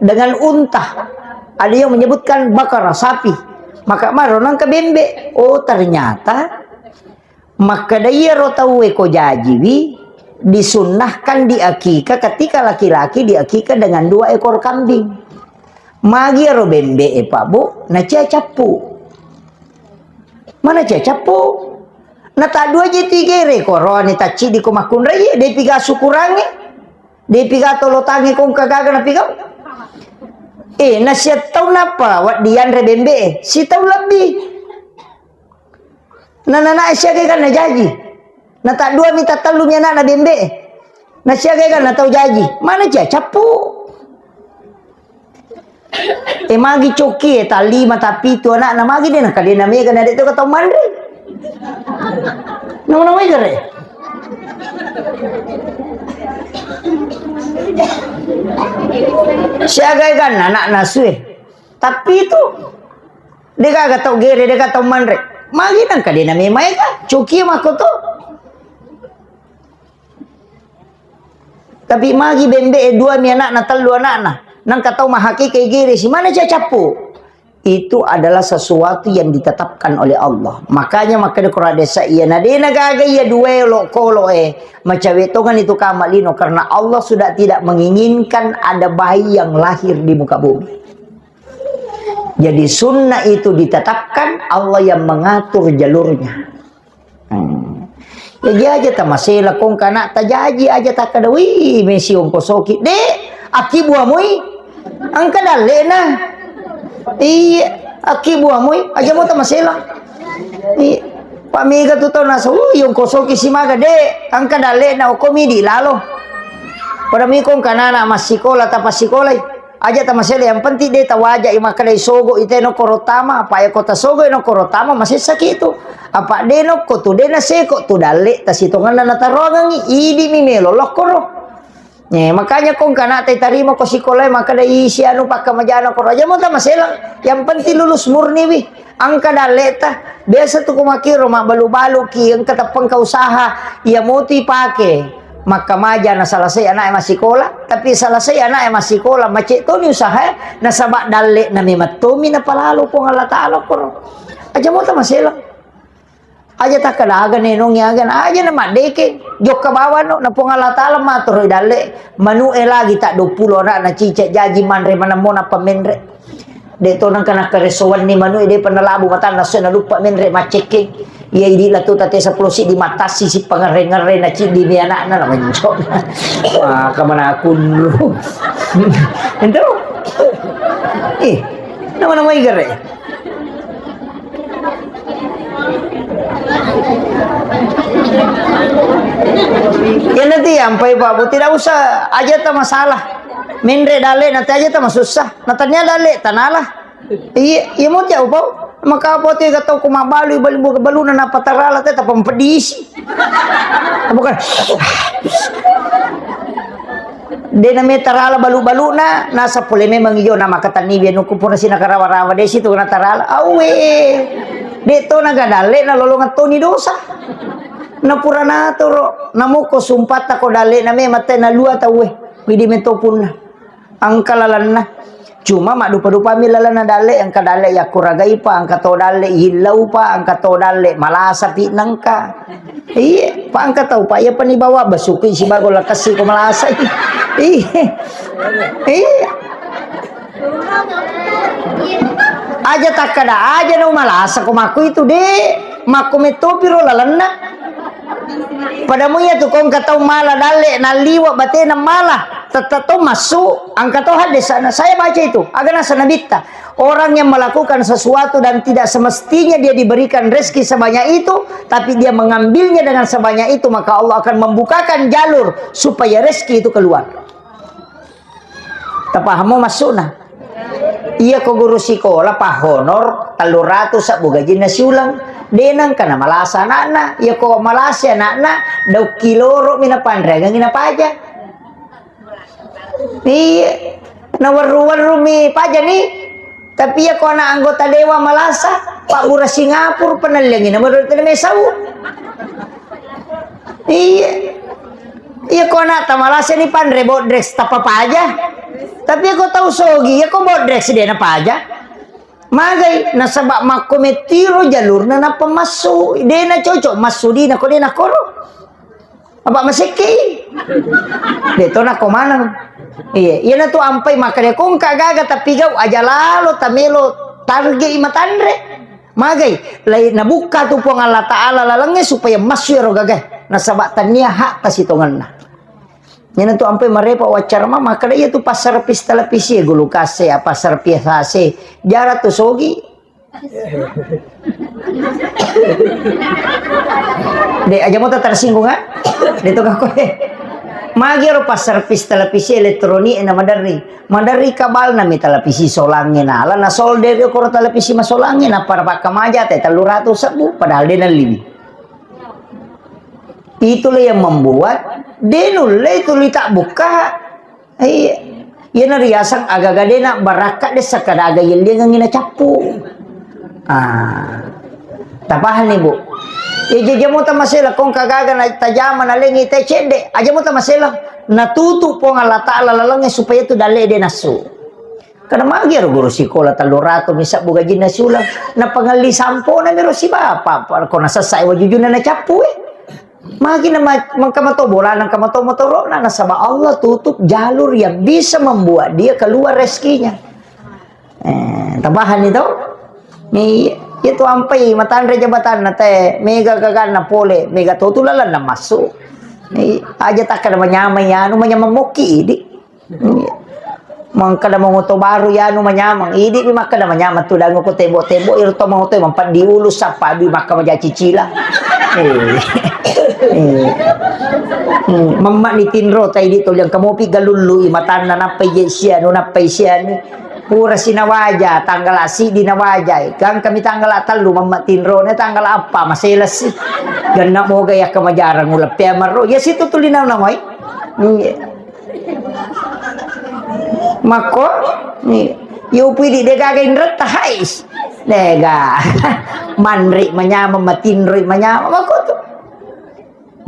dengan unta. Ada yang menyebutkan bakar sapi. Maka orang ke bembe. Oh ternyata maka daya rotawe ko jajiwi disunnahkan di akikah ketika laki-laki di akikah dengan 2 ekor kambing. Magi ro bembe pak bu, na cacapu. Mana cacapu? Na tak 2 je 3 re korone taci di kumakun raya de piga sukurangi. De piga tolotangi kong kagaga na piga. Na siya tau napa wat dian re bembe si tau lebih. Na siya kan na jaji. Na tak 2 minta telumnya na bembe. Na siya kan na tau jaji. Mana cacapu? Magi coki tali mata pitu anak na magi dia nak dia namanya kan ada tu kata mandre. Nama gare. Siagai kan anak nasue. Tapi itu dia kagak tahu gere dia kata mandre. Magi nang dia namanya mai ka coki mako tu. Tapi magi bembe 2 mi anak na telu anak na. Nang katau mahaki kayak gini si mana cacapu? Itu adalah sesuatu yang ditetapkan oleh Allah. Makanya di Quran desa iya nadena gaga iya 2 lo kolo macam itu kan itu kamalino karena Allah sudah tidak menginginkan ada bayi yang lahir di muka bumi. Jadi sunnah itu ditetapkan, Allah yang mengatur jalurnya. Ya aja tak masalah kong kana tajaji aja tak kada wi mesi ongko soki de aki buamui angka dale na aki buamui aja mo ta masela pamiga tu to na so yung kosoki si maga de angka dale na okomi di lalo pada mi kong kanana masikola ta pasikola aja ta masela yang penting de tawaja imakadai sogo ite no korotama apa ya kota sogo no korotama masih sakit itu apa de no ko tu de na seko tu dale ta sitongan na tarongan idi mi melo lokoro. Makanya kung kana tay tarimo ko sikolay maka dai si anu pakamajana ko raja mo ta maselang yang penting lulus murni wi ang kadaleta biasa tu kumakiro mabalu-balu ki ang katapang kausaha iya mo ti pake maka maja na salasay anak masikola tapi salasay anak masikola mace to ni usaha na sabak dalle na mimatumi na palalo ko nga latalo ko aja mo ta maselang aja tak kadagan nenong yagan aja na madeke jok ke bawah no na pongalatala matur dale manu lagi tak 20 orang na cicak jaji manre mana mona pamenre de to nang kana keresowan ni manu de penalabu mata na na lupa menre maceke iya idi la tu tate saplosi di matasi si pangare-ngare na cidi ni anak na mencok wah kamana akun ento nama-nama igare ya nanti sampai babu tidak usah aja tak masalah menre dale nanti aja tak susah natanya dale tanalah iya mau jauh bau maka apa tu kata aku mabalu balu na patarala teh tak pempedisi bukan de na metarala balu-balu na nasa pole memang iyo nama kata ni biar nuku pun sina karawa-rawa de situ na tarala awe de to nagadale na lolongan to ni dosa na purana to namo ko sumpat ko dale na me mate na lua tawe widi metopun na ang kalalan na cuma mak dupa-dupa milala na dale ang kadale ya kuragai pa ang kato dale hilau pa ang kato dale malasa pi nangka iya pa ang katau pa ya panibawa basuki si bago lakasi ko malasa iya aja tak kada aja no malasa ko maku itu de maku metopiro lalana padamu ya tu kong katau mala dale na liwa bate na mala tatato masuk ang katau hadis sana saya baca itu agak nasa nabita orang yang melakukan sesuatu dan tidak semestinya dia diberikan rezeki sebanyak itu tapi dia mengambilnya dengan sebanyak itu maka Allah akan membukakan jalur supaya rezeki itu keluar tapahamu masuk nah iya ko guru sekolah pa honor 300 sa gaji na siulang denang kana malasa anak iya ko malasa anak daw kiloro minapandra ngina paja iya nawaru-waru mi paja ni tapi ya ko na anggota dewa malasa pak guru Singapura panalangin na mo tele mesau Iya. Iya ko na tamalasa ni Pandre bodrex tapa pa aja. Tapi ako tahu sogi, ako bodrex dia na pa aja. Magay nasaba makometiro jalur na napamaso. Dia na cocok masudi na ko dia na koro. Aba masiki. Dito na kumanang. Iya, iya na to ampay makanya kung kagaga tapigaw aja lalo tamelo targe imatandre. Magay, lay nabuka tu po ang Allah Ta'ala lalangnya supaya masyero gagay. Nasabatan niya hak tasitongan na. Yan to ampay marepa wacara mama kada iya tu pasar pista lapisi gulu kase pasar piasase. Jara tu sogi. De aja mo tersinggung ha? Dito ka ko Magiro pasar pista televisi elektronik na madari kabal na may televisi solangin na ala na solder yo koro televisi masolangin na para pakamaja te 300 sabu padahal dia nalimi. Itulah yang membuat denulay tuloy tak buka. Ay yan na riyasang agagade na baraka de sa kadaga yung ngina chapu. Tapahan ni bu. Ije mo ta masela kung kagaga na tajama na lengi tay chende aja mo ta masela natutu po ang Allah Ta'ala lalangnya supaya tu dale de nasu kada magir guru sikola 300 misa buga jin nasulang na pangali sampo na mero si bapa para ko nasasay wa jujuna na chapu magi na mangkamato bola ng kamato motoro na nasaba Allah tutup jalur yang bisa membuat dia keluar rezekinya. Tambahan ito ni itu ampai matandre jabatan na te mega gagan na pole mega tutulalan na masuk aja tak kada manyamay ya anu manyamang moki idi mang kada manguto baru ya anu manyamang idi di makada manyaman tu dango ko tebo irto manguto mampan diulus sa pabi maka maja cicila mamma ni tinro tay dito yang kamopi galulu matan na napay siya no napay siya ni pura sinawaja tanggal asi dinawaja kan kami tanggal atalu mamma tinro na tanggal apa maselas sih ganna mo gaya kamajarang ulap pemaro ya situ tulinaw na moy mako ni yu pili de gagain reta hais dega manri manyama matinri manyama mako tuh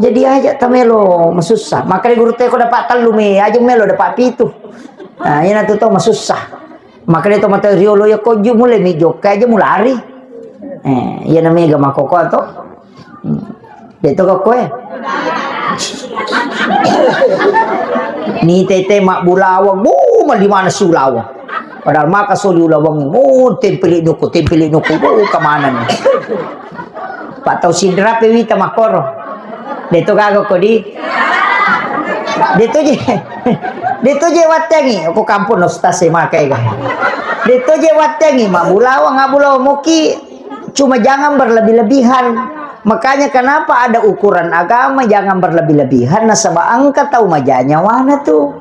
jadi aja tamelo masusah makanya guru teh ko dapat talu me aja melo dapat pitu nah yana tuh masusah makanya itu mata riolo ya koju mulai mijok aja mulari ya namanya gama koko atau itu koko ya ni tete mak bulawang di mana sulawang padahal maka soli ulawang tempeli nuku kemana nih pak tau sidra pewita makoro itu kagak kodi Dito je watangi aku kampung nostase makai kan. Dito je watangi mak bulawang moki cuma jangan berlebih-lebihan. Makanya kenapa ada ukuran agama jangan berlebih-lebihan nasaba angka tahu majanya wana tuh.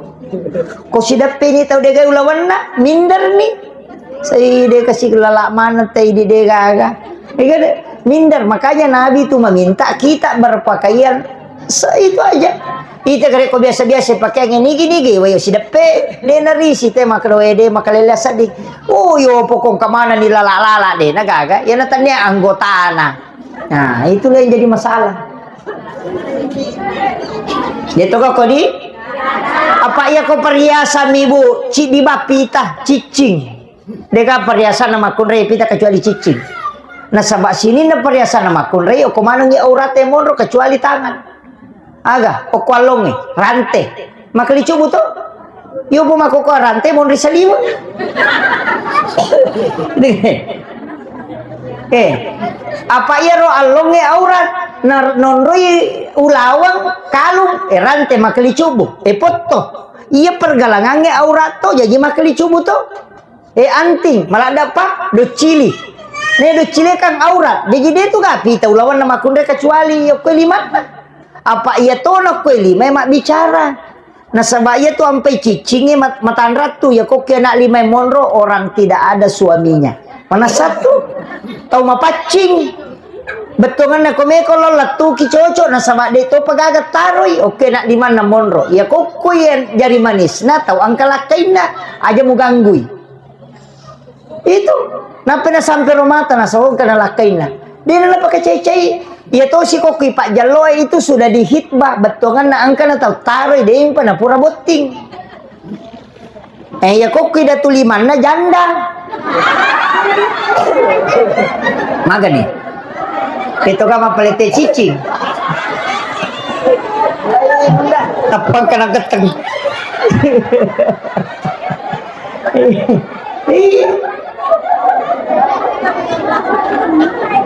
Kok sidap ini tahu dega ulawan na minder nih. Saya dia kasih lalak mana teh di dega. Minder makanya Nabi tuh meminta kita berpakaian itu aja. Ita kare ko biasa-biasa pakai yang nigi-nigi wayo sidape de narisi te makroede makalelasa di yo pokong kamana ni lala de nagaga ya natanya anggota nah itulah yang jadi masalah dito ko di apa ya ko perhiasan ibu di bapita cicing deka perhiasan nama kunre pita kecuali cicing nah sabak sini na perhiasan nama kunre o kumanong ya aurate monro kecuali tangan aga okwalong rante makali coba to yo po makoko rante mon risalimo apa iya ro along aurat nonroy ulawang kalung rante makali coba potto iya pergalangan aurat to jadi makali coba to anting malah dapat do cili ne do cili kang aurat jadi itu gapi ta ulawan nama kunde kecuali yo kelima apa ia tono kweli memang bicara nasaba ia tu sampai cicingi matandrat tu ya kok kena 5 monro orang tidak ada suaminya mana satu tahu mapacing betongan na kome kalau latu ki cocok nasaba de to pagagat taroy oke nak di mana monro ya kok kuyen jari manis na tahu angka lakaina aja mu ganggui itu napa na sampai rumah tanah sawong kana lakaina dia na pakai cai-cai Iya to si koki Pak Jaloy itu sudah dihitbah betongan na angka na tahu taruh deh na pura boting. Ya koki dah tuliman na janda. Maga nih. Itu kan mapalete cicing. Tapang ka na geteng.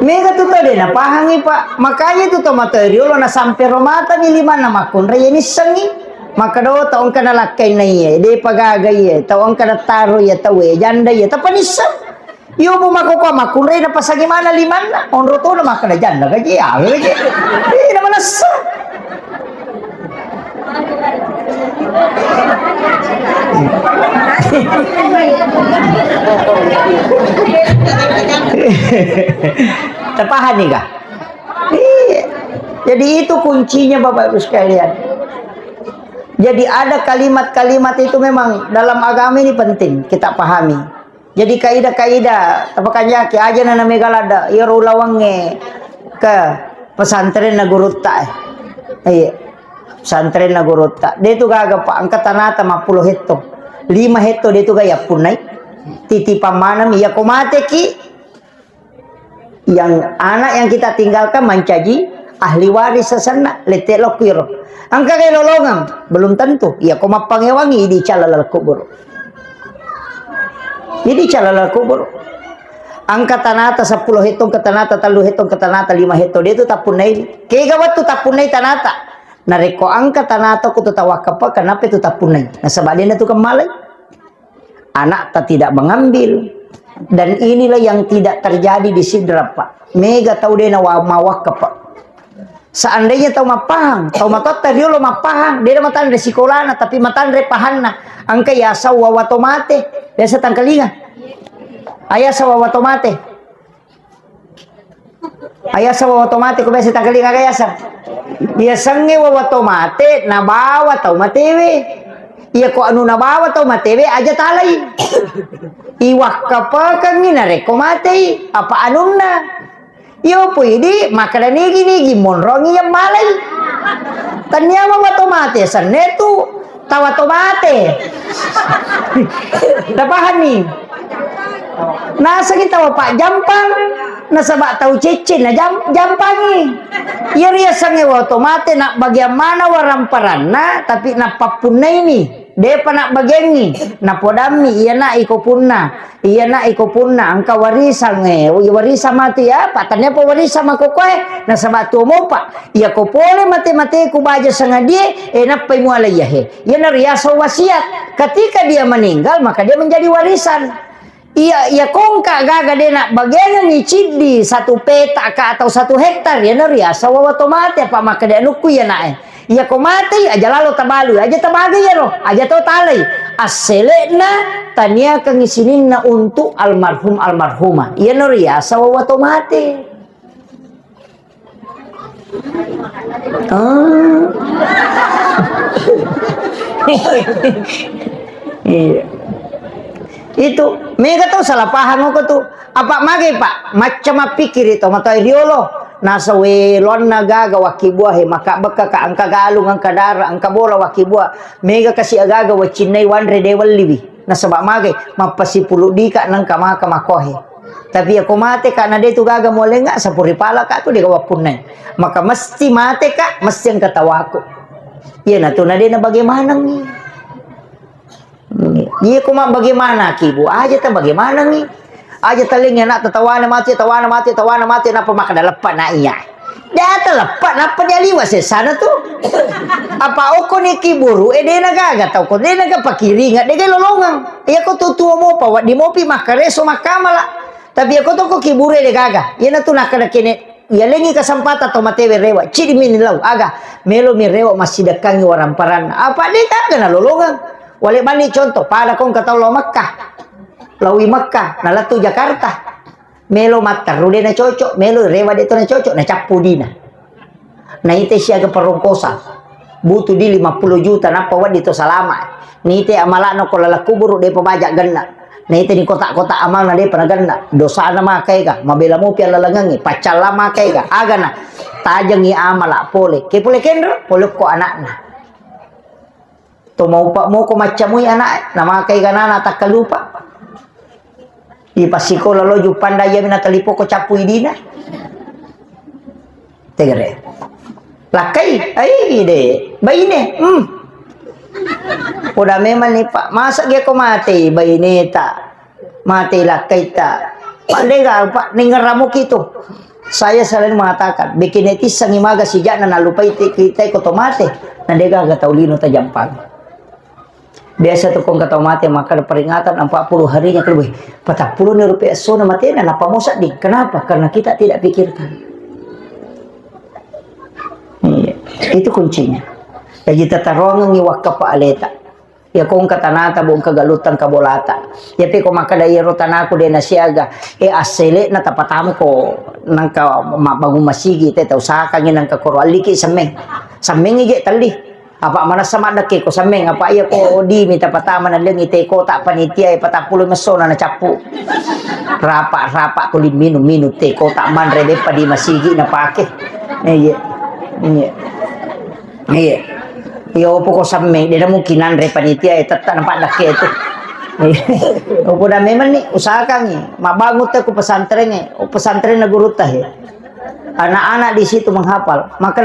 Mega tuh tadi na pahangi Pak, makanya itu to material na sampai romata ni lima na makun raya ni sengi, maka do taong kana lakay na iya, de pagagay iya, taong kana taro iya tawe, janda iya, tapanisa. Yo mo makukuha makun raya na pasagi mana lima na, onro to na makana janda kaji, awe kaji, naman nasa. Terpahami kah? Jadi itu kuncinya Bapak Ibu sekalian. Jadi ada kalimat-kalimat itu memang dalam agama ini penting kita pahami. Jadi kaidah-kaidah tapakanya ki aja na megalada ya ulawange ke pesantren na gurutta. Iya. Pesantren na gurutta. Dia itu gaga Pak angkat tanah 50 hektar. 5 hektar dia itu gaya punai. Titipan manam ya komate ki yang anak yang kita tinggalkan mencaji ahli waris sesana letelok kiro angka kay lolongan belum tentu ya koma pangewangi di calalal kubur jadi calalal kubur angka tanata 10 hitung ke tanata 3 hitung ke tanata 5 hitung dia itu tapunai kegawat tu tapunai tanata nareko angka tanata ku tu tawakapa kenapa itu tapunai nah sebab dia itu kemalai anak tak tidak mengambil. Dan inilah yang tidak terjadi di Sidrap Pak. Mega tahu dia mawak ke Pak. Seandainya tahu mapahang, tahu matot tadi lo mapahang, dia matan resikolana tapi matan repahana. Angka ya sawa tomate, biasa tangkalinga. Ayah sawa tomate. Ayah sawa tomate ko biasa tangkalinga kaya sa. Biasanya wawa tomate na bawa tahu matewe. Iya ko anu na bawa tahu matewe aja talay. Iwak kapal kang minareko matay apa anunna iyo pwede makalanigi-nigi monrongi yang malay tanya mga tomate san neto tawa tomate dapahan ni nasa kita Pak jampang nasa ba tahu cecin na jampangi iya riya sangewa tomate nak bagaimana waramparan na tapi napapunay ni depa nak bagengi na podami iya na ikopunna angka warisan warisa mati ya patanya po warisa makokoe na sabatu mo pa iya ko pole mate-mate ko baja sangadie napay mo alayahe yan na riyaso wasiat ketika dia meninggal maka dia menjadi warisan iya kongka gaga dia nak bagengi cidi 1 peta ka atau 1 hektar yan na riyaso wawatomate pa maka dia nuku ya na iya ko mati aja lalu tabalu aja tabagi ya roh aja to talay aselena tania kang isinin na untuk almarhum almarhumah iya no ria sawa tomate iya itu mega tuh salah paham ko tuh apa mage Pak macam pikir itu mata ideolo nasa welon nagaga wakibuah maka baka ka angka galung angka dara angka bola wakibuah mega kasi agaga wachinay wanre dewal libi nasa ba mage mapasipulu di ka nang kamaka makohe tapi ako mate ka na deto gaga mo lenga sa puripala ka to di ka wapunay maka mesti mate ka mesti ang katawa ko yan na to na din na bagaimana ni iya ko bagaimana kibu aja ta bagaimana ni aja talingnya nak tawana mati na pamakadalapan na iya data lepat na panyaliwa sa sana tuh apa oko ni kiburu de nagaga tau ko de nagapakiringa de lolongang iya ko tutuo mo pa di mo pi makareso makamala tapi ako to ko kiburu de gaga iya na to nakada kene iya lengi kasempatan to matewe rewa cidi minilaw aga melo mi rewa masih dekangi waramparan apa de gaga na lolongang wale bani contoh pada kong katau lo Makkah lawi Makkah nalatu Jakarta melo matar rude na cocok melo rewa dito na cocok na capu dina na ite siya perongkosa butuh di 50 juta napa wad dito salama ni ite amalano ko lalakuburu de pabajak ganna Na ito ni kotak-kotak amal na di panaganda. Dosa na makay ka. Mabila mo piya lalangangi. Pacal na makay ka. Aga na. Tajang i-amala. Pole. Kaya pole kendro. Pole ko anak na. Tumaupa mo ko matyamoy anak. Na makay ka na natakalupa. Ipasiko lalo jupan daya minatalipo ko capuy di na. Tegere. Lakay. Ay, de. Bayine. Udah memang nih Pak, masa dia ko mati bayi neta mati lakay ta palega Pak ningaramu gitu. Saya selalu mengatakan bikin netis sang imaga sejak na nalupai kita ko tomate nandega gataulino ta jampang. Biasa tuh kong katau mati maka ada peringatan 40 harinya kelebih 40 ni rupiah so na mati na napamosa di. Kenapa? Karena kita tidak pikirkan. Iya, itu kuncinya. Jadi tatarong ng iwak ka paaleta. Ya kung katanata buong kagalutan kabolata. Ya pe ko makadayero tanako de na siaga. Asele na tapatami ko nang ka bagong masigi te usaha ngin nang kakoro aliki sameng. Sameng ige tali. Apa mana sama dake ko sameng apa iya ko di mi tapatama na lengi te ko ta panitia patapulo mesona na capu. Rapa ko minum te ko ta man rebe pa di masigi na pake. Iya. Iyo po ko sameng, di na mungkin nanre panitia tata nampak laki itu. Opo na memang nih usahakan nih, mabangot ko pesantren pesantren na guru tah anak-anak di situ menghafal, maka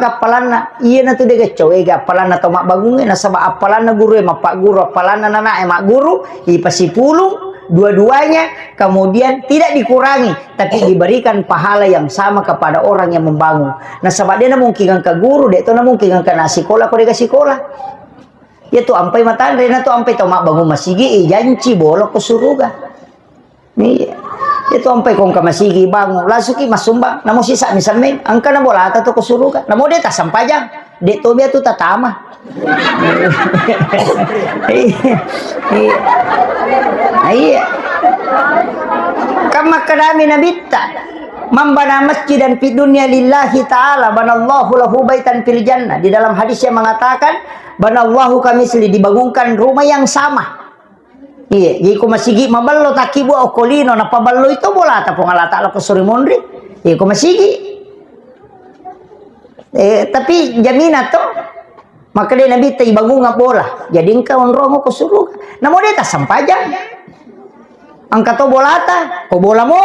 apalan na iya na tu de gacho, apalan na to mabangungin na sama apalan na guru mapak guru apalan na nana mak guru ipasipulung dua-duanya kemudian tidak dikurangi tapi diberikan pahala yang sama kepada orang yang membangun. Nah sebab dia mungkin ke guru dia tu mungkin ke sekolah ko dia sekolah. Ya tu ampai matan rena tu ampai tu mak bangun masigi janji bolok ke surga. Nih itu ampai kong ka masigi bangun lasuki masumbang namo sisa misalnya angka na bola ta to ke surga. Namo dia tak sampajang. Dia tu biar tu tatama. Iya. Kama kadami nabitta membana masjidan fi dunya lillahi ta'ala banallahu lahu baitan fil jannah. Di dalam hadis yang mengatakan banallahu kamisli dibangunkan rumah yang sama. Iya, jadi ko masigi maballo takibu okolino na paballo itu bola ta pongalata ko suri mondri. Iya ko masigi. Tapi jaminat to maka dia nabi ibangun nga bola. Jadi engkau onrongo ko surga. Namo dia ta sampajang. Angka to bolata, ko bola mo.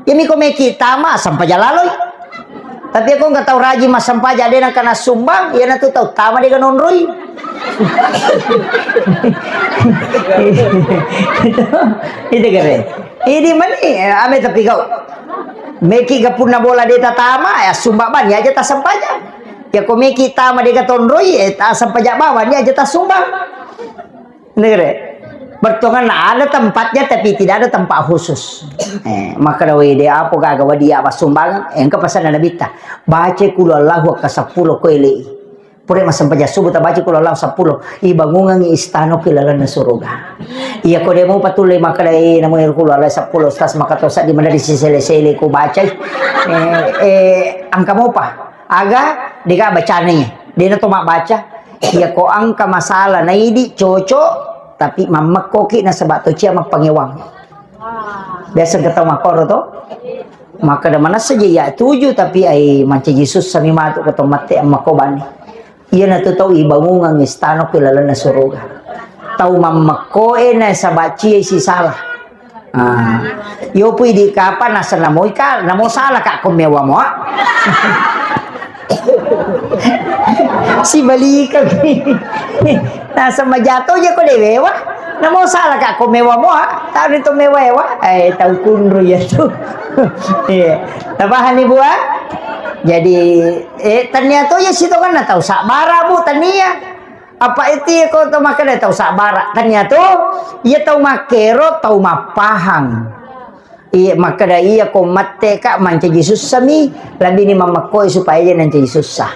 Yami ko meki tama sampaja laloy. Tapi ako nggak tahu raji mas sampaja dia nang kana sumbang, ya na tu tahu tama dia kanon roy. Itu keren. Ini mani ame tapi kau meki gapun na bola dia tama ya sumbaban ya aja ta sampaja. Ya ko meki tama dia katon roy ta sampaja bawan ya aja ta sumbang. Negeri. Bertongan ada tempatnya tapi tidak ada tempat khusus. Maka dawi dia apa gagawa dia apa sumbangan engka pasan Nabi ta baca kul Allahu ka 10 ko ele. Pure mas sampaja subuh ta baca kul Allahu 10 ibangungan istana kilala na surga. Iya ko demo patuloy maka dai namo kul Allahu 10 tas maka to sa di mana di sele-sele ko baca angka mo pa aga diga bacanya dia na to mak baca iya ko angka masalah na idi cocok tapi mamak koki na sebab tu cia mak pangewang. Biasa kita makor to. Maka da mana saja ya 7 tapi ai manci Yesus sami matu ko to mate makobani. Iya na tu tau ibangungan istano kilala na surga. Tau mamak ko na sabab cia si salah. Yo pui di kapan nasa namoy ka namo salah ka kumewa mo. Si balikan nasa majato aja ko dewa na mo salah ka ko mewa mo tahu nito mewa tahu kunro ya tuh. Iya tabahan ibu jadi ternyata ya situ kan tahu sabara bu tania apa itu ko to makan tahu sabara ternyata ia tahu makero tahu mapahang. Iya maka dah iya ko mate ka manca Yesus sami labi ni mamakoi supaya dia nanti Yesus sah.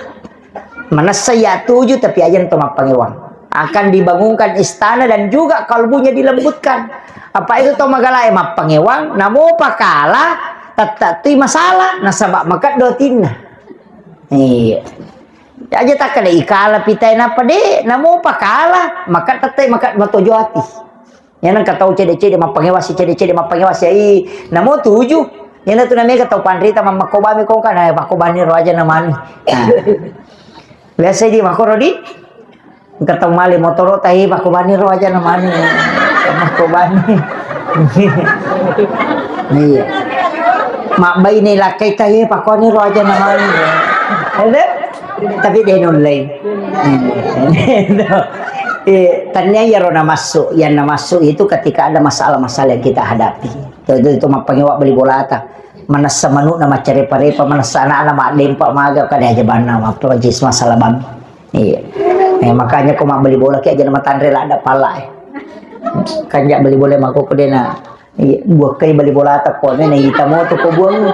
Mana saya 7 tapi aja untuk mapangewang akan dibangunkan istana dan juga kalbunya dilembutkan. Apa itu to magalai mapangewang namo pakala tatati masalah nasabak maka dotina. Iya. Aja tak kala ikala pitai napa de namo pakala maka tatai maka matojo hati. Yan ang kataw cede-cede mapangewasi cede-cede mapangewasi ai namo tuju. Yan tu namanya kataw pandrita mamakobami kong kana pakobani ro aja naman. Biasa di makoro di kataw mali motoro tahi pakobani ro aja naman. Makobani. Iya. Mak bayi ni lakai tahi pakoni ro aja naman. Ada tapi dia online. Tanya ya rona masuk, yang masuk itu ketika ada masalah-masalah yang kita hadapi. Itu mapangiwa beli bolata. Mana semanu nama cari parepa, mana sana nama dempak maga kada aja bana apa jis masalah bam. Iya. Makanya kau mak beli bola kayak aja nama tandre lah ada pala. Kanjak beli bola mak kau dena. Iya, buah kai beli bolata kau ne kita mau tu kau buang.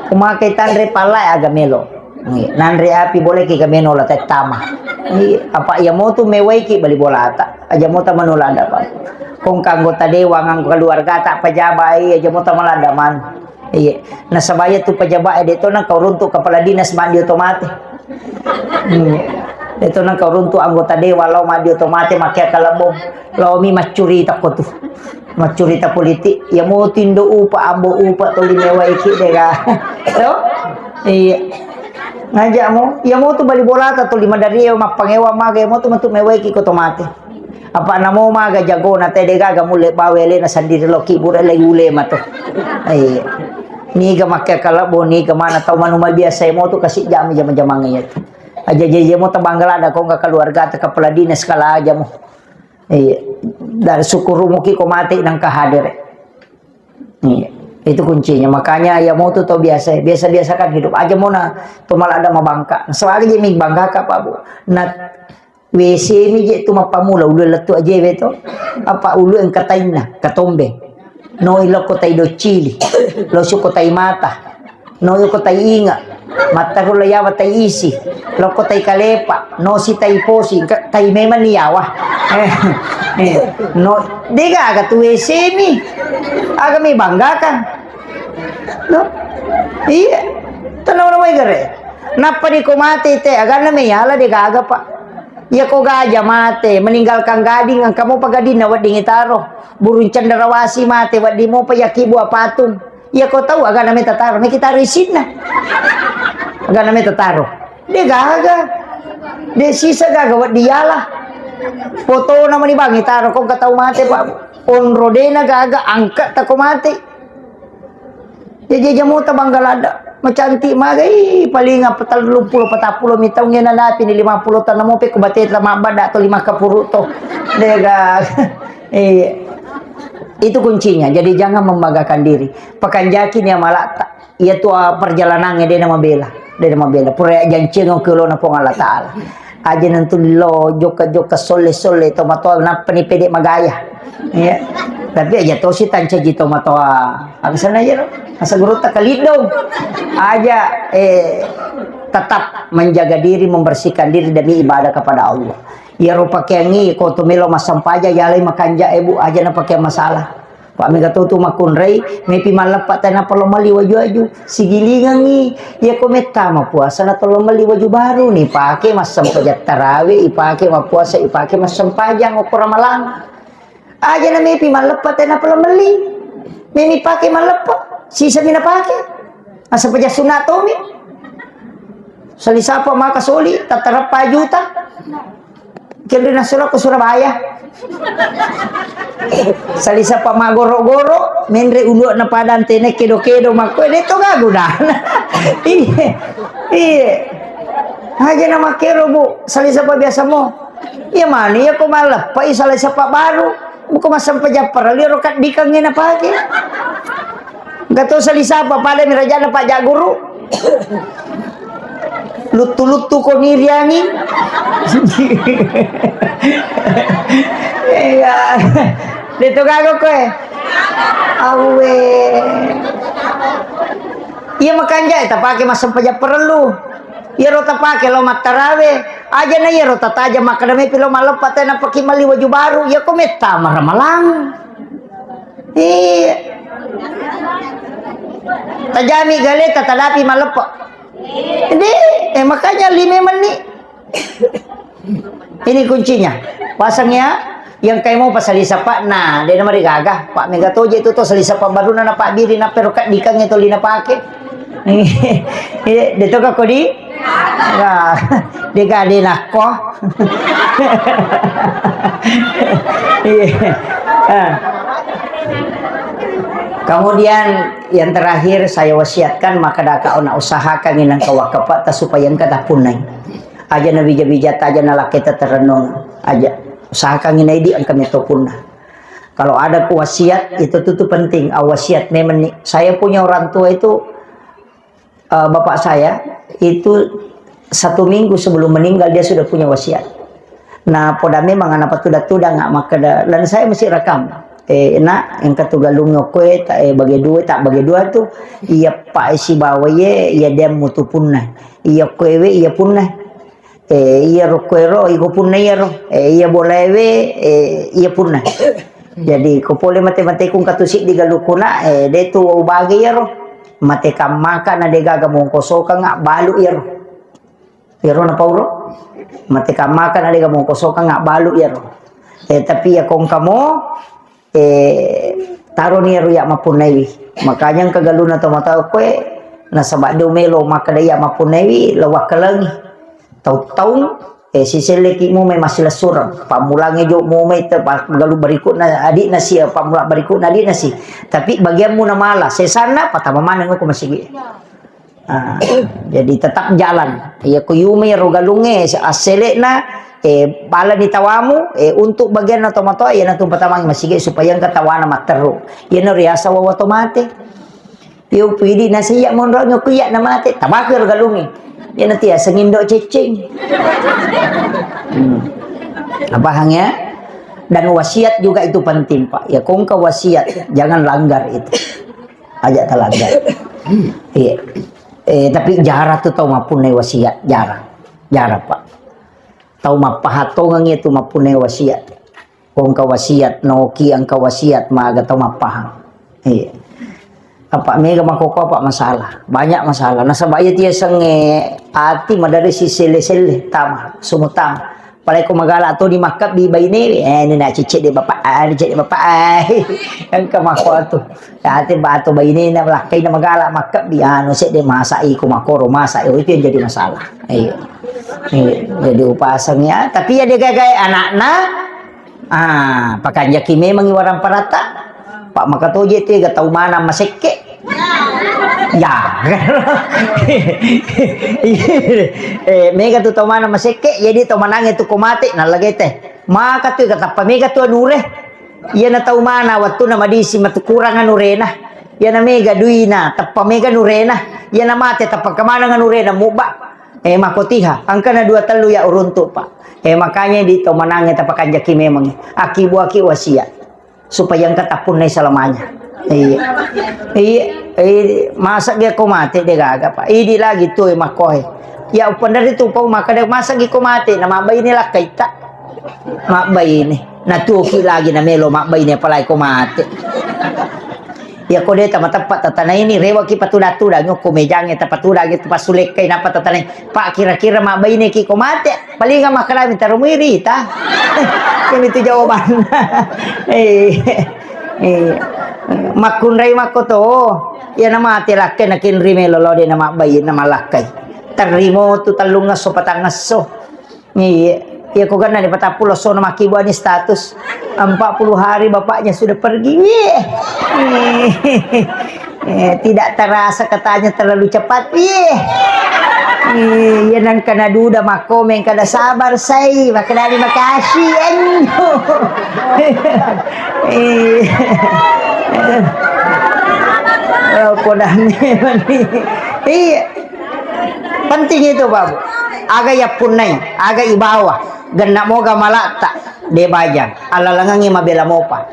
Kumakai tandre pala agak melo. Nandre api boleh ki kameno la tetama. Apa ya mau tu mewai ki bali bolata. Aja mau ta manulanda pa. Kung kanggota dewa ngang keluarga tak pajabai aja mau ta malanda man. Iya. Na sabaya tu pajabai deto nang kauruntu kepala dinas mandi otomatis. Deto nang kauruntu anggota dewa law mandi otomatis makia kalabong. Law mi macuri takot tu. Macuri ta politik. Ya mau tindo upa ambo upa tu limewai ki dega. Yo. Iya. Ngajak mo, ya mo tu bali bolata tu 5 dari mapangewa maga mo tu mantu mewai ki otomate. Apa namo maga jago na tede gaga mule bawele na sandiri loki bure le ule mato. Ni ga makke kala boni ke mana tau manuma biasa mo tu kasih jam jam-jamang ya. Aja jeje mo tabanggala ada ko ga keluarga ta kepala dinas kala aja mo. Dari syukur muki ko mati nang kahadir. Itu kuncinya. Makanya ya mau tuh biasa kan hidup aja mau na tuh malah ada mabangka soalnya jadi bangga ka Pak Bu nat WC mi je tu mapamula ulu letu aja beto apa ulu yang katain na katombe no ilo ko tay do chili lo su ko tay mata no yo ko tay inga mata ko layawa tay isi lo ko tay kalepa no si tay posi tay meman niyawa no diga aga tu WC mi aga may bangga kan no iya tanaw na may gare napani ko mati te aga na may hala diga aga pa ya ko gaja mate meninggalkan gading ang kamu pagadin na wading itaro burun cenderawasi mate wadi mo payaki buah patung ya ko tahu aga na may tataro may kita risin na aga na may tataro diga aga de sisa gaga wadi yala foto naman ibang itaro kung kataw mate pa on rodena gaga angkat ta ko mate jadi jamu tabanggalada macanti magay paling 40 40 mitong yan natin ni 50 tanam mo pe kubatit la mabada to 5 kapuro to dega itu kuncinya jadi jangan membanggakan diri pakanjakin ya malata ia tu perjalanannya dia nama bela pura janji ngokelo na pong Allah Taala aja nanti lo joka sole tomato na penipede magaya ya tapi aja to si tanca ji tomato agak sana aja asa guru tak kalidong aja tetap menjaga diri membersihkan diri demi ibadah kepada Allah ya rupa kengi ko tumelo masampaja yalay makanja ibu aja na pakai masalah Pak mega tu makunrei mepi malapat tanah palomali waju sigilingan ni ya kometa ma puasa na tolomali waju baru nih pakai masam pajak tarawih ipake ma puasa ipake masam pajang okor malang aja na mepi malapat tanah palomali memi pakai malapat sisa mina pakai asa pajak sunat mi salisapa maka soli tatarap pajuta kira nasura ke Surabaya salisa pa magoro-goro menre ulu na padan tenek kedo-kedo mako dito gagudana iya aja na makero bu salisa pa biasa mo iya mani ya kumalap pa salisa pa baru buko masam pa japar liro kat dikangin na pagi gato salisa pa pada miraja na pa jaguru lutu-lutu ko niriani iya dito gago ko awe iya makanya ita pakai masam paja perlu iya rota pakai lo matarawe aja na iya rota taja makadami pilo malopat na pakai mali waju baru iya ko meta maramalang iya tajami galeta tadapi malopat ini makanya 5 menit ini kuncinya pasangnya Yang kayak mau pasalisa pak, nah dia nama gagah Pak Mega toje itu to salisa pak baru na pak biri na pero kat dikang itu lina pake. Dia to ka kodi. Nah, dia gade nako. Kemudian yang terakhir saya wasiatkan maka daka ona usahakan inang kawakapat ta supaya engka punai. Aja na bija-bija aja na laki terenung aja. Usahakan inai di angka metopuna. Kalau ada wasiat itu tuh penting. Wasiat memang saya punya orang tua itu bapak saya itu 1 minggu sebelum meninggal dia sudah punya wasiat. Nah poda memang anak tuda nggak maka dan saya mesti rekam. Nak yang katugalung kue tak bagi dua tuh iya pak si bawa iya dia mutu punna iya kue iya punna. Iya rokwero iko punna iya ro iya bolewe iya punna. Jadi ko pole mate kung katusik di galukuna de tu bagi iya ro mate kamaka na de gaga mong kosoka nga balu iya ro. Iya ro na pauro mate kamaka na de gaga mong kosoka nga balu iya ro. Tapi ya kung kamo taro niya ro ya mapunay. Makanya kagaluna to mata ko nasa bado melo makadaya mapunay lawak kalangi. Tahu-tahu si seleki mo may masila surang pamulangi jo mo may galu berikut na adik na siya pamula berikut na adik na si tapi bagian mo na mala sesana patamaman ko masigi. Jadi tetap jalan ya ko yume ro galunge asele na bala ni tawamu untuk bagian na tomato ya na tung patamang masigi supaya ang katawana matero yan riasa wa otomatik yo pwede na siya mo ro kuya na mate tabakir galunge. Ya nanti ya sengindo cecing. Apa hangnya? Dan wasiat juga itu penting Pak. Ya kong ka wasiat jangan langgar itu. Aja terlanggar. Iya. Tapi jarang tuh tau mapunai wasiat jarang Pak. Tau mapahatongan itu mapunai wasiat. Kong ka wasiat noki ang ka wasiat maga tau mapahang. Iya. Apa mega makoko apa masalah banyak masalah nasa bayat dia sange ati madari si sele tama sumutang palay ko magala to di makap di bayne ni na cicit di bapak cicit di bapak ang kamako ato ati ba ato bayne na lakay na magala makap di ano si di masai ko makoro masa itu yang jadi masalah jadi upasangnya tapi ya dia gagay anak-anak pakanya kime mangiwarang parata Pak makatoje itu gak tahu mana maseke ya mega tu tahu mana maseke jadi tahu mana itu komate nalagay teh maka tu kata pa mega tu anure iya na tahu mana waktu na madisi matukurang anurena iya na mega duina tappa mega nurena iya na mate tappa kamana nurena muba makotiha angka na 2 telu ya uruntu Pak makanya di tahu mana tappa kanjaki memang aki wasiat supaya engkau tak punai selamanya. Masa dia kau mati dia gagap Pak. Ini lagi tuh makohe. Ya upandar itu pau maka dia masa gi kau mati. Nama bayi ni lah kaita. Mak bayi ni. Natuki lagi na melo mak bayi ni palai kau mati. Ya kau dia tepat tatana ini rewa ki patuda-tuda nyoko mejangnya tapatuda gitu pasulek kay napa tatana. Pak kira-kira mak bayi ni ki kau mati. Paling enggak makan minta rumiri ta. Yang itu jawaban. Makunray makoto. Ya nama ati lakay nakin rimelo lo di nama bayi nama lakay. Terimo tu talung ngaso patangaso. Ya ko gana ni patapulo so na makibuan ni status 40 hari bapaknya sudah pergi. Tidak terasa katanya terlalu cepat. Yan ang kanaduda makomeng kada sabar say makadali makasih penting itu babu aga ya punay aga ibawa ganda moga malata de bajan alalangangi mabela mopa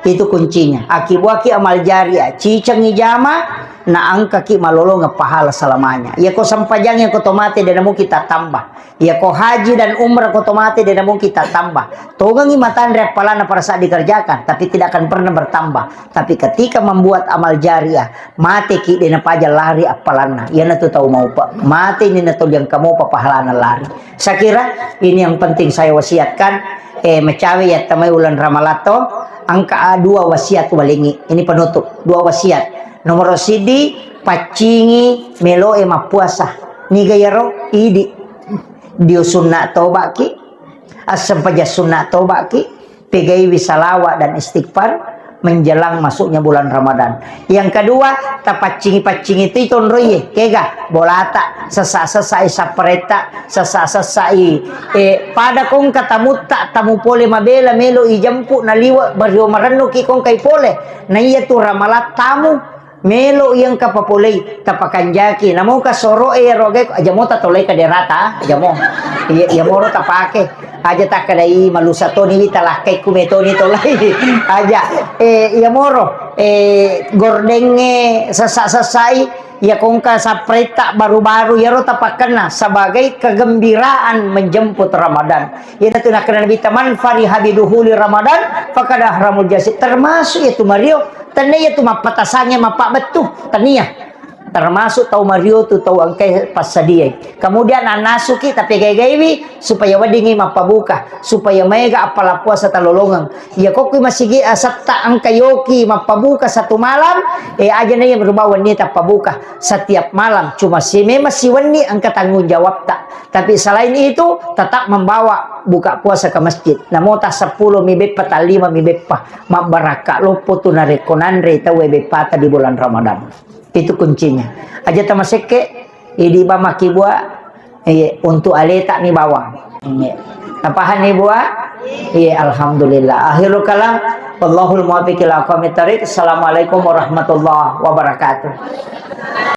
itu kuncinya akibuaki amal jariah cicang ijama na ang kaki malolo nga pahala selamanya ya ko sampajang yang ko tomate dan mo kita tambah ya ko haji dan umrah ko tomate dan mo kita tambah togangi matandre pala na para saat dikerjakan tapi tidak akan pernah bertambah tapi ketika membuat amal jariah mate ki dina paja lari apalana ya na to tahu mau pak mate ini na to yang kamu pahalana lari saya kira ini yang penting saya wasiatkan mecawe ya tamay ulan ramalato angka 2 wasiat walingi. Ini penutup 2 wasiat. Nomor sidi pacingi melo mapuasa ni gayaro idi dio sunna toba ki asam paja sunna toba ki pegai wisalawa dan istighfar menjelang masuknya bulan Ramadan. Yang kedua, tapacingi-pacingi itu tonroye, kega bolata, sesa-sesai sapreta, sesa-sesai pada kong katamutta tamu pole mabela melo ijampu naliwa baryo marano ki kong kay pole. Na iya tu ramalat tamu melo yang kapapulay tapakanjaki namo ka soro roge aja mo tatolay ka derata aja mo iya moro tapake aja takadai malusato ni talakay kumeto ni tolay aja iya moro gordenge sasai ya kung ka sa preta baru-baru ya ro tapakan na sebagai kegembiraan menjemput Ramadan. Ya itu nak kena bita man fariha biduhuli Ramadan faqad ahramul jasid, termasuk itu Mario tania itu mapatasannya mapak betuh tania termasuk tau Mario tu tau angkai pasadia. Kemudian anasuki tapi gay-gaywi supaya wadingi mapabuka supaya mega apala puasa talolongan. Ya kok masigi asapta angkayoki mapabuka satu malam aja na yang berubah wanita pabuka setiap malam. Cuma si memang si wani angka tanggung jawab tak. Tapi selain itu tetap membawa buka puasa ke masjid. Namo ta 10 mibepa ta 5 mibepa mabaraka lopo tu narekonanre ta webepata di bulan Ramadan. Itu kuncinya. Aja tamaseke di bama kibua untuk aleta ni bawang. Tapahan ni buah? Iya, alhamdulillah. Akhirul kalam, wallahul muwaffiq ila aqwamit thariq. Assalamualaikum warahmatullahi wabarakatuh.